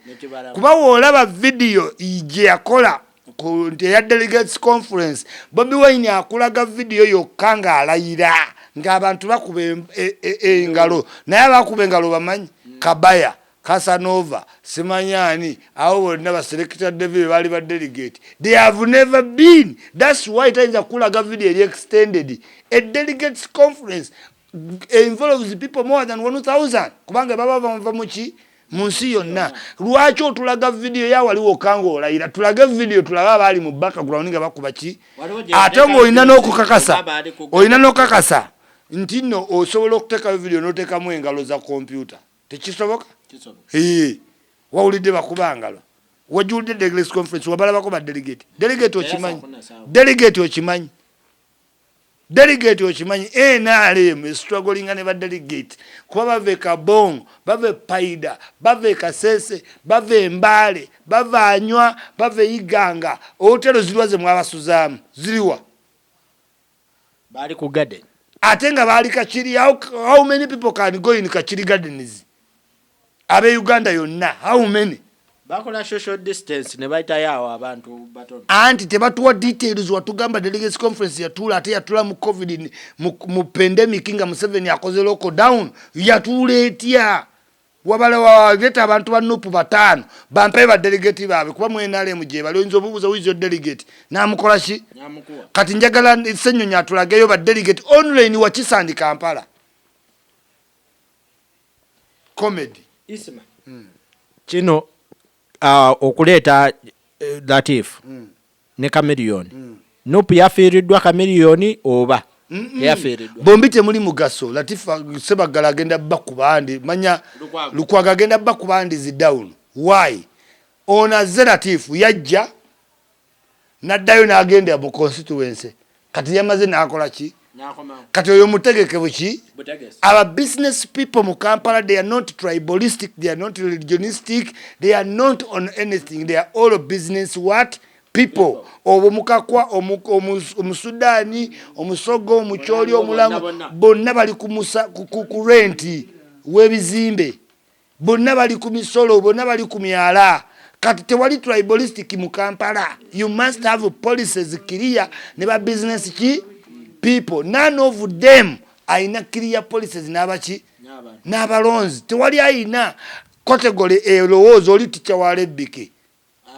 kuba wolaba video ije yakola ku ya delegates conference Bobi Wine akulaga video yokka ng'alayira ng'abantu bakuba engalo naye abakuba engalo bamanyi Kabaya Casanova Simanyani awo bonna ba selector David bali ba delegate they have never been that's why it is akulaga video extended a delegates conference involves people more than 1000 kubanga baba bava muki munsi yonna lwaki otulaga video ya waliwo kango olayira tulaga video tulaga bali mu background nga bakuba ki ate ng'olina n'okukakasa nti nno osobola okuteeka video n'oteekamu engalo za computer tekisoboka wawulidde bakuba ngalo wajulidde delegates conference wabalabako ba delegate okimanyi NRM struggling ne ba delegate kuba bave Kabongo bave Paida bave Kasese bave Mbale bave Anywa bave Iganga hotelo zilwaze mwabasuzaamu ziliwa bali ku garden ate nga bali Kachiri how many people can go in Kachiri gardens abe Uganda yonna how many bakola social distance ne baita yawo abantu batono anti tebatuwa details watugamba delegates conference yatula ate yatula mu covid mu pandemic nga Museveni akoze lockdown yatula etya wabale waleta abantu banupu batano bampe ba delegate babe kuba mwenale muje balonzo bubuza wizo delegate namukola shi kati njagala senyo nyatulageyo ba delegate online wa Kisandi Kampala comedy isma kino okuleeta Latif ne Chameleone Nupu yafiiriddwa Chameleone oba yafiiriddwa bombi temuli mugaso Latifa Sebagala agenda bakubandi manya Lukwaga agenda bakubandi zidown why ona Latifu yajja naddayo n'agenda mu constituency kati yamaze n'akola ki kati oyo mutegeke buki our business people mu Kampala they are not tribalistic they are not religionistic they are not on anything they are all business what people obo mukakwa omusudani omusogo omucholi omulango bonna bali ku renti webizimbe bonna bali ku misolo bonna bali ku myala kati tewali tribalistic mu Kampala. You must have policies clear ne ba business people. None of them aina clear policies n'abaki n'abalonzi. Tewali aina category elowooza oli ticha wa Lebbike.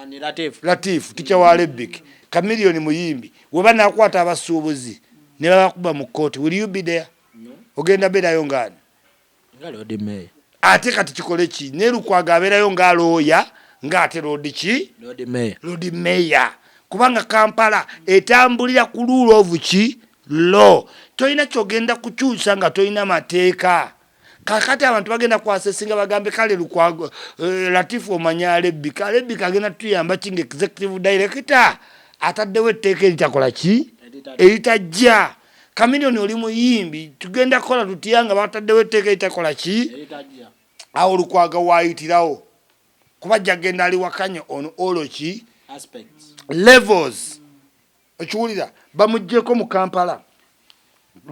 Ni Latif ticha wa Lebbike. Chameleone muyimbi. Weba nakwata abasuubuzi ne bakuba mu court. Will you be there? No. Ogenda beerayo ngani? Lord Mayor. Ate kati kikole ki? Ne Lukwago abeerayo nga lawyer ng'ate Lord Mayor. Kubanga Kampala etambulira ku rule of ki? Law. Toyina kyogenda kukyusa nga toyina mateeka. Kakati abantu bagenda kwasesinga bagambe kale Lukwago Latifu omanya Lebbike agenda tuyamba kinga executive director ataddewo etteeka eritakola ki? Eritajja. Chameleone oli muyimbi tugenda kola tutiyanga bataddewo etteeka eritakola ki? Awo Lukwago waayitirawo kuba jagenda ali wakanye on all ki? Aspects. Levels. Okiwulira bamuggyeko mu Kampala.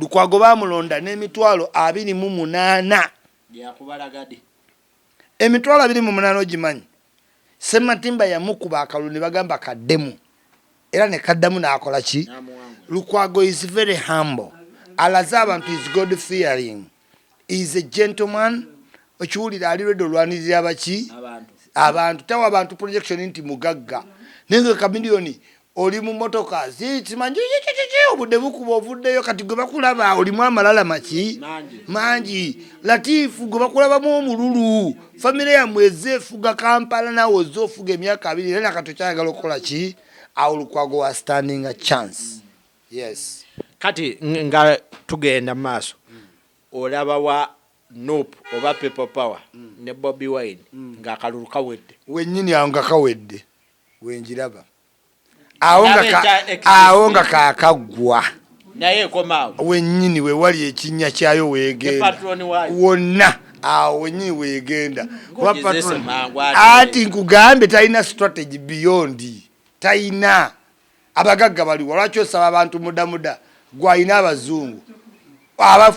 Lukwago bamulonda n'emitwalo 28. Yakubalagadi. Emitwalo 28 ogimanyi. Sematimba yamukuba akalulu ne bagamba kaddemu. Era ne kaddamu n'akola ki? Lukwago is very humble. Alaza abantu is God fearing. Is a gentleman. Okiwulira ali redo olwanirira abaki? Abantu tawa abantu projection nti mugagga. Nenge Chameleone oli mu motoka zimanyi obudde bukuba ovuddeyo kati gwe bakulaba olimu amalala maki mangi. Latifu gwe bakulabamu omululu famire yammwe ezeefuga Kampala nawe ozoofuga emyaka 2 era nakati okyayagala okukola ki? Awo Lukwago was standing a chance. Yes. Kati nga tugenda maaso olaba wa Nope oba People Power ne Bobi Wine nga akalulu kawedde. Wennyini awo nga kawedde wenjiraba. Awo nga kaakaggwa. Naye komaawo. Wennyini we wali ekinnya kyayo weegenda. Wonna awo wennyini weegenda. Ati nkugambe talina strategy beyond. Talina. Abagagga baliwo lwaki osaba abantu mudamuda gwalina abazungu.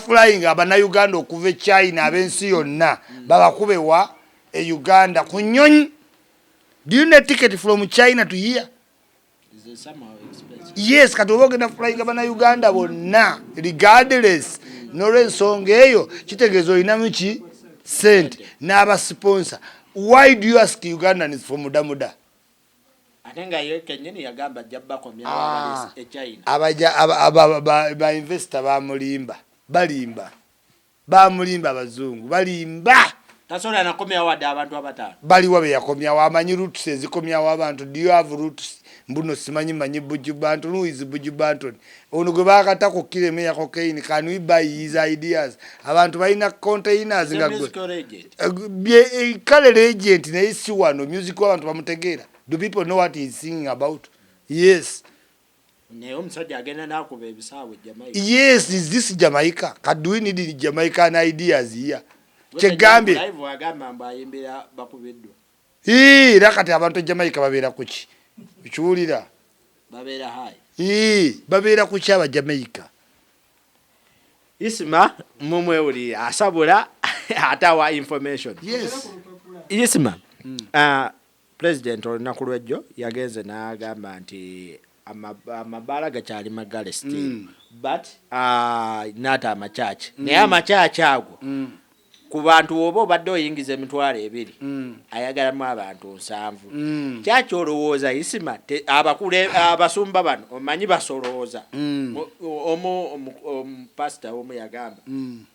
Flying Uganda okuva China abensi yonna babakube wa Uganda ku nnyonyi. Do you need a ticket from China to here? Yes, kati oba ogenda flying Uganda bonna regardless n'olw'ensonga eyo kitegeeza olinamu ki sente n'abasponsor. Why do you ask Ugandans for mudamuda? Atenga yo kenyini yagamba jabbakomya China. Aba investor bamulimba abazungu balimba. Tasola nakomya wada abantu abatano. Baliwa be yakomyawo amanyi roots ezikomyawo abantu. Do you have roots? Mbuno simanyi Bujubantu. Who is Bujubantu? Ono gwe bakata ku kileme ya cocaine. Can we buy his ideas? Abantu balina containers nga gwe. Kale agent naye si wano music w'abantu bamutegeera. Do people know what he's singing about? Yes. Yes, is this Jamaica? Do we need Jamaican ideas here? Chegambe. Rakati abantu Jamaica babeera kuki? Ukiwulira? Babeera hai. Babeera kuki aba Jamaica? Isma mumwe uli asabula atawa information. Yes. Isma. President olunaku lwejjo yagenze n'agamba nti amabaala gakyali magale still but not amachachi naye amachachi ago ku bantu oba obadde oyingiza emitwalo 2 ayagalamu abantu 7 kyaki olowooza Isima abakule abasumba bano omanyi basolooza pastor omu yagamba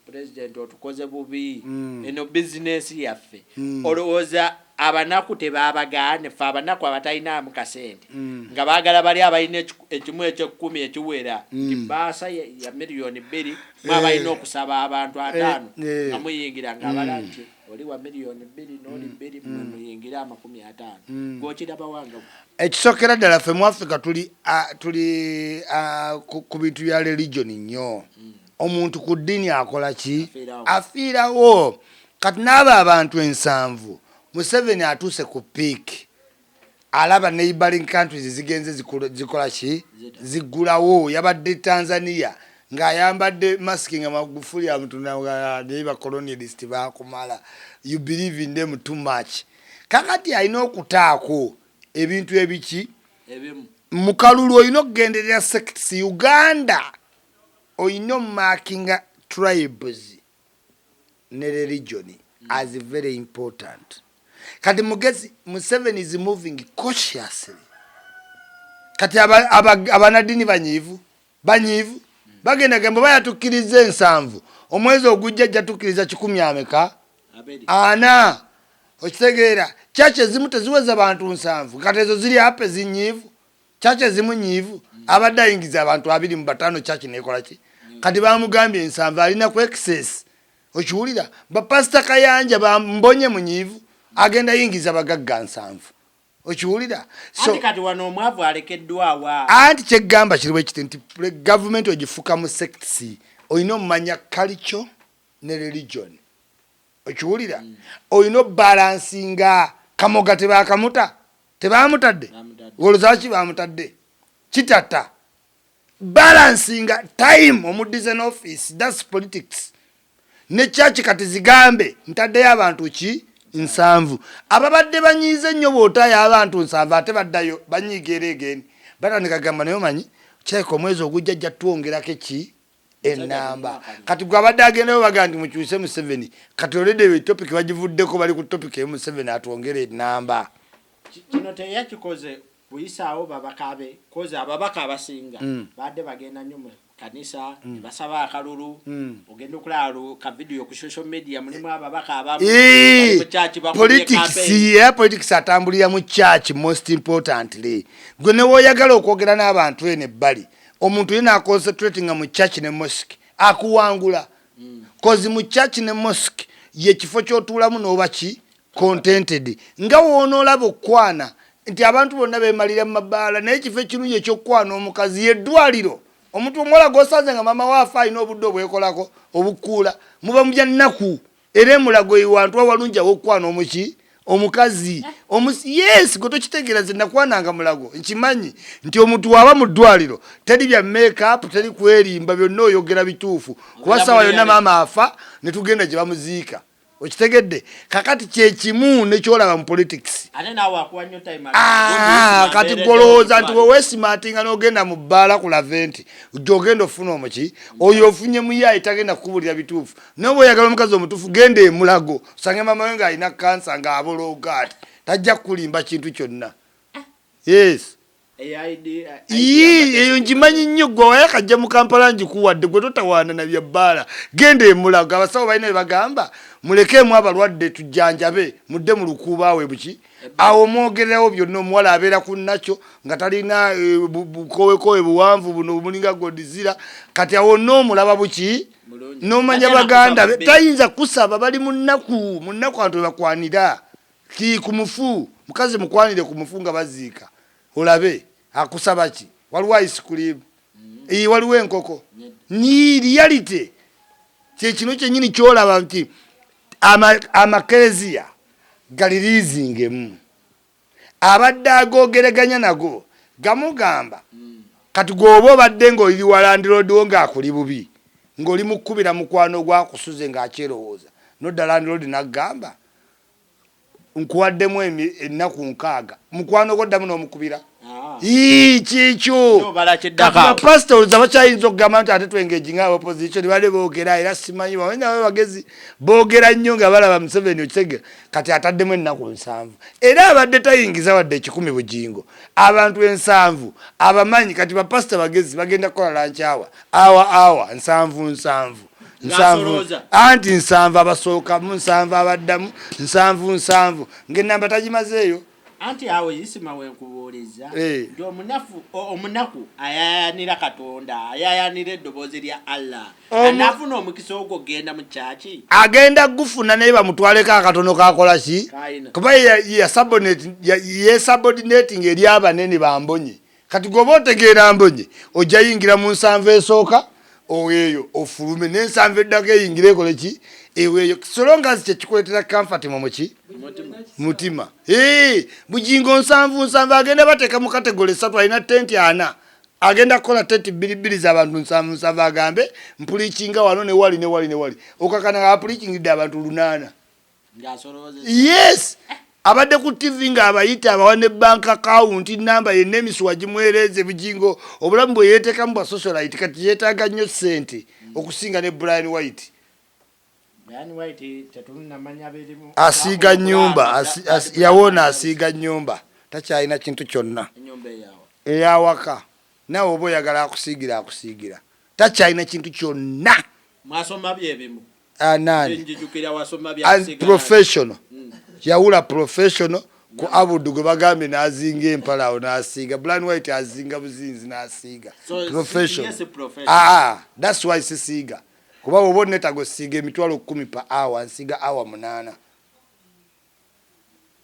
president otukoze bubi eno business yaffe olowooza abanaku tebabagaane fa abanaku abatalina mu kasente nga baagala bali abalina ekimu eky'ekumi ekiwera kibaasa ya miliyoni 2 mwabalina okusaba abantu 5 nga muyingira nga abalanti oli wa miliyoni 2 n'oli 2 muyingira 50 gw'okiraba wanga ekisokera ddala ffe mu Africa tuli ku bintu bya religion nnyo omuntu ku ddiini akola ki afiirawo kati n'aba abantu 7 Museveni atuuse ku peak alaba neighboring countries zigenze zikola ki zigulawo yabadde Tanzania ng'ayambadde masking nga Magufuli amutunda nga ba colonialist bakumala. You believe in them too much. kakati alina okutaako ebintu ebiki mu kalulu olina okugenderera sects Uganda olina omumakinga tribes ne religion as very important. Kati mugezi Museveni is moving cautiously. Kati abanadini banyivu bagenda gamba bayatukiriza ensanvu omwezi ogujja jatukiriza 10 ameka ana okitegeera chache zimu teziweza abantu nsanvu kati ezo ziri ape zinyivu chache zimu nyivu abadde ayingiza abantu 25 chache nekola ki kati bamugambye ensanvu alina ku excess okiwulira bapasita Kayanja bambonye munyivu agenda yingiza bagagga nsanvu okiwulira so kati wano omwavu alekeddwa wa anti kyegamba kiriwe kiti government ogifuka mu sects oyino manya culture ne religion okiwulira oyino balancinga kamoga tebamutadde wolozaki bamutadde kitata balancinga time omudizen office that's politics ne church kati zigambe ntaddeyo abantu ki nsanvu ababadde banyize nnyo bootaya abantu nsanvu ate baddayo banyigeera egeni batandika gamba nayo manyi kyeko omwezi ogujja twongerako ki enamba kati gwabadde agendayo bagandi mukyuse mu 7 kati olede topic bagivuddeko bali ku topic emu 7 atwongere enamba kino teyakikoze kuyisaawo babakabe koze ababaka abasinga badde bagenda nnyo kanisa basaba akalulu ogenda okulalo ka video ku social media mulimu ababaka abamu mu church politics atambulira mu church most importantly gwe ne woyagala okwogera n'abantu ene bali omuntu yena concentrating mu church ne mosque akuwangula kozi mu church ne mosque ye kifo kyotulamu n'obaki contented nga woonolabo kwana nti abantu bonna bemalira mu mabaala naye kifo kirungi ekyokwana omukazi yeddwaliro omuntu omuwala gosanze nga mama waafa alina obudde obwekolako obukuula muba mujja nnaku era emulago ewantu awalungi awokwana omuki omukazi yes gwe tokitegeera ze nakwananga mulago nkimanyi nti omuntu waba mu ddwaliro teri bya make-up teri kwerimba byonna oyogera bituufu kuba sawa yonna maama afa ne tugenda gye bamuziika okitegedde kakati kyekimu nekyolaba mu politics kati golowooza nti weweesimatinga n'ogenda mu bbaala ku laventi gyogenda ofuna omuki oyo ofunye muyayi tagenda kukubulira bituufu naye bw'oyagala omukazi omutuufu genda emulago osange mama we ng'alina kansa ng'abolooga ati tajja kukulimba kintu kyonna yes eyo ngimanyi nnyo gwe waye kajja mu Kampala ngikuwadde gwe totawaana na bya bbaala genda emulago abasawo balina bye bagamba mulekemu abalwadde tujjanjabe mudde mu lukuubaawe buki awo mwogererawo byonna omuwala abeera ku nakyo nga talina bukowekowe buwanvu buno mulinga godizira kati awo n'omulaba buki n'omanya baganda be tayinza kusaba bali mu nnaku abantu bakwanira ku mufu mukazi mukwanire ku mufu nga baziika olabe akusaba ki waliwo ice cream waliwo enkoko ni reality kyekino kyenyini kyolaba nti amakereziya galiriizingemu abadde agoogereganya nago gamugamba kati gwoba obadde ng'oli walandiroodiwo ng'akuli bubi ng'oli mukubira mukwano gwakusuze ng'akyerowooza nodda landiroodi naggamba nkuwaddemu ennaku 6 mukwano gwo ddamu n'omukubira kikyo bapasitoli abakyayinza okugamba nti ate twengeginga opposition bale boogera era simanyi bawenyawe bagezi boogera nnyo nga balaba Museveni okitegera kati ataddemu ennaku 7 era abadde tayingiza wadde 10 bugingo abantu 7 abamanyi kati bapasita bagezi bagenda kukola lanchawa awa 7 anti 7 abasooka mu 7 abaddamu 7 ng'ennamba tagimazeeyo anti awo yisima wenkubuuliza nti omunaku ayayanira Katonda ayayanira eddoboozi lya Allah anaafuna omukisa ogwo genda mu kyaki agenda gufuna naye bamutwaleko akatono kakola ki kuba yesubordinating eri abanene bambonye kati gwoba otegeera mbonye ojja yingira mu 7 esooka oweeyo ofulume n'ensanvu eddako eyingire ekole ki eweeyo solonga kyekikuleetera comfort muki mutima bugingo 7 agenda bateeka mu kategole 3 alina tenti 4 agenda kukola tenti 2 z'abantu 7 agambe mpulikinga wano ne wali okakana apulikingidde abantu 8 yes abadde ku TV nga abayita abawa ne bank account number yenna emisuwa gimwereze bujingo obulamu bwe yeeteekamu bwa socialite kati yeetaaga nnyo ssente okusinga ne Brian White. Asiiga nnyumba yawona asiiga nnyumba takyalina kintu kyonna eyawaka nawe oba oyagala akusiigira takyalina kintu kyonna professional yawula professional ku Abudu gwe bagambye n'azinga empala awo n'asiiga. Brian White azinga buzinzi n'asiiga professional. That's why sisiiga kuba oba netago siga emitwalo 10 per hour nsiga hour 8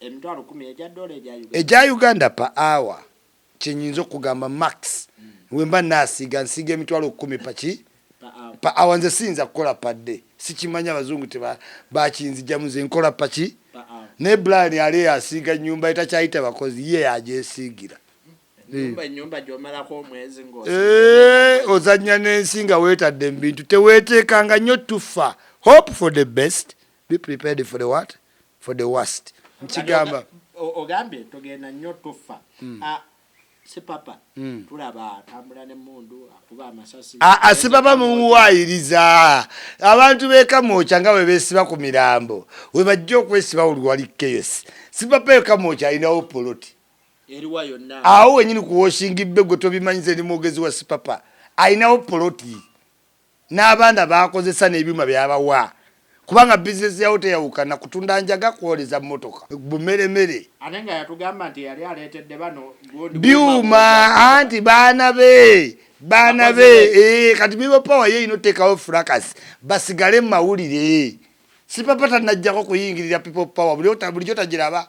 emitwalo 10 eja Uganda per hour kyenyinza okugamba max wemba nasiga nsiga emitwalo 10 pa hour nze sinza kukola per day sikimanya abazungu bakinzija muze nkola paki ne Brian ali asiga nyumba etakyayita bakozi ye ajesigira nyumba jomalako omwezi ozanya n'ensinga weetadde mbintu teweeteekanga nnyo tufa. Hope for the best, be prepared for the what? For the worst. Nkigamba ogambye togenda nnyo tufa. Sipapa tulaba atambula n'emmundu akuba amasasi. Sipapa mumuwaayiriza abantu beekamooca nga bwe beesiba ku mirambo we bajja okwesiba oluwali chaos. Sipapa ekamooca alinawo poloti awo wenyini kuwashinga ibbego tobimanyize ni mwogezi wa Sipapa alinawo poloti n'abaana bakozesa n'ebyuma byabawa kubanga bizinesi yawo teyawukana kutunda njaga kwoleza mmotoka bumeremere anenga yatugamba nti yali aleetedde bano byuma anti baana be kati People Power ye inoteekawo fracas basigale mawulire. Sipapa tanajjako kuyingirira People Power bulijjo tagiraba.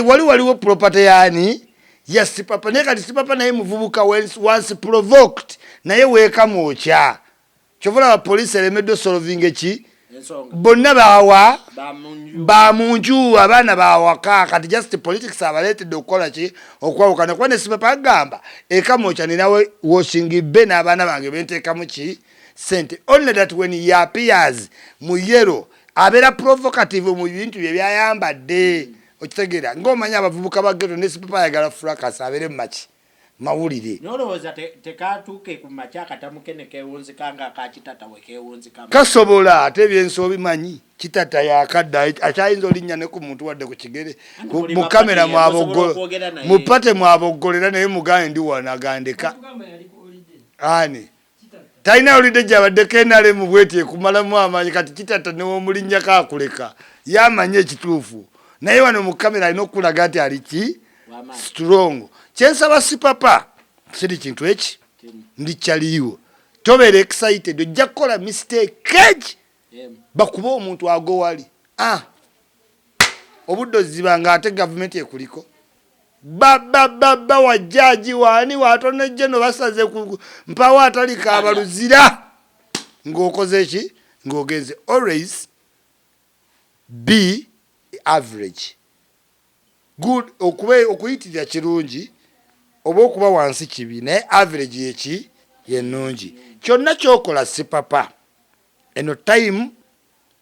Waliwo property yani yes Sipapa ne kati Sipapa naye muvubuka once provoked naye weeka mocha chovola wa police elemeddo solving echi bonna bawa bamunju abana bawaka kati just politics abaletedde okukola ki okwawukana kwa ne Sipapa agamba eka mocha ninawe washing be n'abaana bange benteekamu ki sente only that when he appears mu yellow abera provocative mu bintu bye byayambadde okitegera ng'omanya abavubuka ba ghetto ne Sipapa ayagala fracas abere maki mawulire nolowooza tekatuuke ku makya katamukene keewunzikanga akakitata we keewunzikamu kasobola ate ebyensi bimanyi kitata yakadda akyayinza olinnya ne ku muntu wadde ku kigere mu kamera mupate mwaboggolera naye mugaye ndi wanagandeka ani talina olidde gyabadde kenale mu bweti ekumalamu amanyi kati kitata newomulinnyako akuleka yamanye ekituufu naye wano mu kamera alina okulaga nti aliki strong. Kyensaba Sipapa siri kintu eki ndikyaliwo tobeere excited ojja kukola mistake bakuba omuntu ago wali obudde oziba nga ate gavumenti ekuliko wajjaji wani watonejje no basaze mpawo atalika abaluzira ng'okoze eki ng'ogenze. Always be average. Good okuyitirira kirungi oba okuba wansi kibi naye average yeki yennungi. Kyonna kyokola Sipapa eno time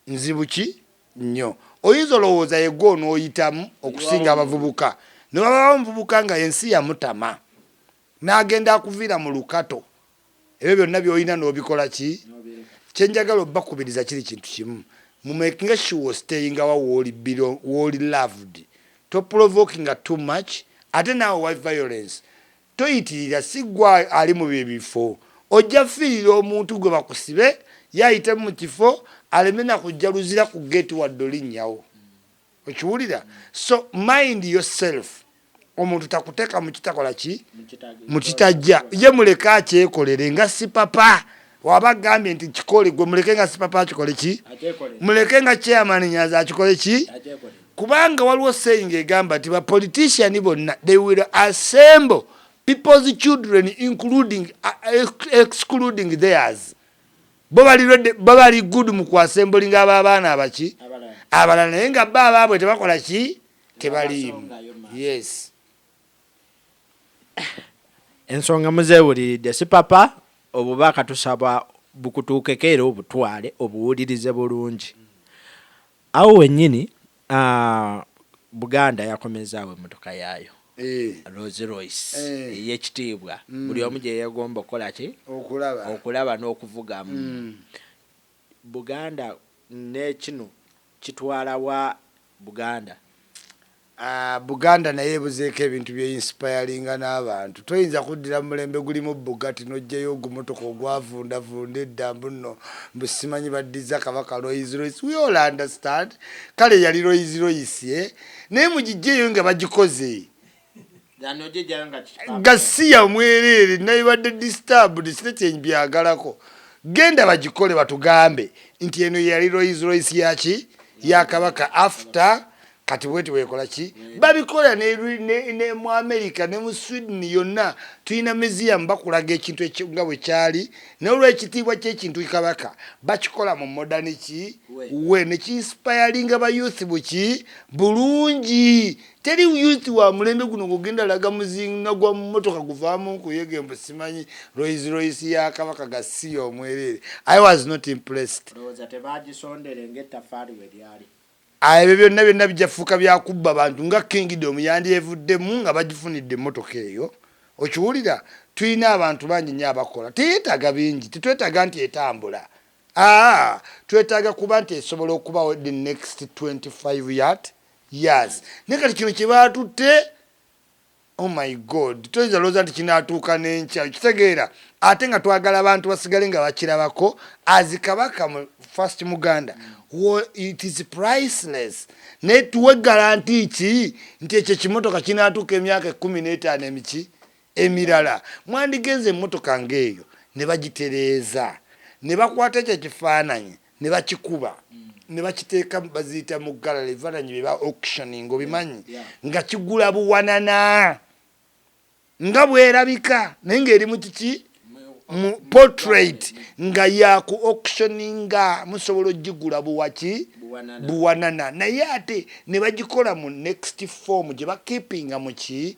nzibuki nnyo oyinza olowooza yego n'oyitamu okusinga abavubuka ne baba bamuvubuka nga ensi yamutama n'agenda akuviira mu lukato ebyo byonna by'olina n'obikola ki kyenjagala obbakubiriza kiri kintu kimu mu making sure staying woli loved to provoking too much ate nawe wa violence toyitirira sigwa ali mu bifo ojja fiirira omuntu gwe bakusibe yayite mu kifo alemena kujja luzira ku gate wadde olinnyawo okiwulira. So mind yourself omuntu takuteeka mu kitakola ki mu kitajja ye muleka akyekolere nga Sipapa waba gambye nti kikole gwe muleke nga Sipapa akikole ki muleke nga chairman Nyanzi akikole ki kubanga waliwo saying egamba nti ba politician bonna they will assemble people's children including excluding theirs. Bali good mu kuassembling abaana abaki abalala naye nga baabwe tebakola ki tebaliimu. Yes. Ensonga muzeewuliridde Sipapa obubaka tusaba bukutuukeko era obutwale obuwulirize bulungi. Awo wennyini Buganda yakomezaawo emmotoka yaayo Rolls Royce ey'ekitiibwa buli omu gye yeegomba okukola ki okulaba n'okuvugamu Buganda n'ekino kitwala wa Buganda Buganda naye ebuzeeko ebintu byeinspiringa n'abantu toyinza kuddira mu mulembe gulimu Bugatti n'ojjayo ogumotoka ogwavundavunda eddambu nno busimanyi baddiza kabaka Rolls Royce we all understand kale yali Rolls Royce naye mugijjeeyo nga bagikoze gasiya mwereere naye badde disturbed sine kyebyagala genda bagikole batugambe nti eno yali Rolls Royce yaki ya kabaka after kati bweti wekola ki babikola ne mu America ne mu Sweden yonna tuyina museum bakulaga ekintu nga bwe kyali n'olw'ekitiibwa ky'ekintu kabaka bakikola mu modern ki we ne ki-inspiringa ba youth buki bulungi teri youth wa mulembe guno gugenda laga muzinga gwa mmotoka guvaamu nkuyege mbu simanyi Rolls Royce ya kabaka gasiya omwerere I was not impressed ebyo byonna bijafuuka byakubba bantu nga Kingdom yandyevuddemu nga bagifunidde emmotoka eyo okiwulira tulina abantu bangi nnyo abakola teyeetaaga bingi tetwetaaga nti etambula twetaaga kuba nti esobola okubawo the next 25 years naye kati kino kye baatutte oh my god toyinza lowooza nti kinaatuuka n'enkya kitegeera ate nga twagala abantu basigale nga bakirabako azikabaka mu first Muganda it is priceless ne tuwe garanti ki nti ekyo kimotoka kinaatuuka emyaka 15 emiki emirala mwandigenze emmotoka ng'eyo ne bagitereeza ne bakwata ekyo kifaananyi ne bakikuba ne bakiteeka baziyita mu gallery ebifaananyi bye ba auctioning obimanyi nga kigula buwanana nga bwerabika naye ng'eri mu kiki mu portrait nga yaku auctioninga musobola ogigula buwaki buwanana naye ate ne bagikola mu next form gye bakeepinga muki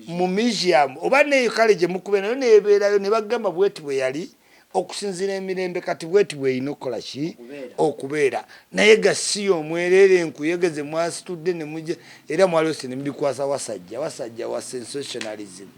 mu museum oba neyo kale gye mukube nayo nebeerayo ne bagamba bweti bwe yali okusinzira emirembe kati bweti bweyina okukola ki okubeera naye gasiya omwerere enkuyegeze mwasitudde ne mujja era mwaliose ne mubikwasa wasajja wa sensationalism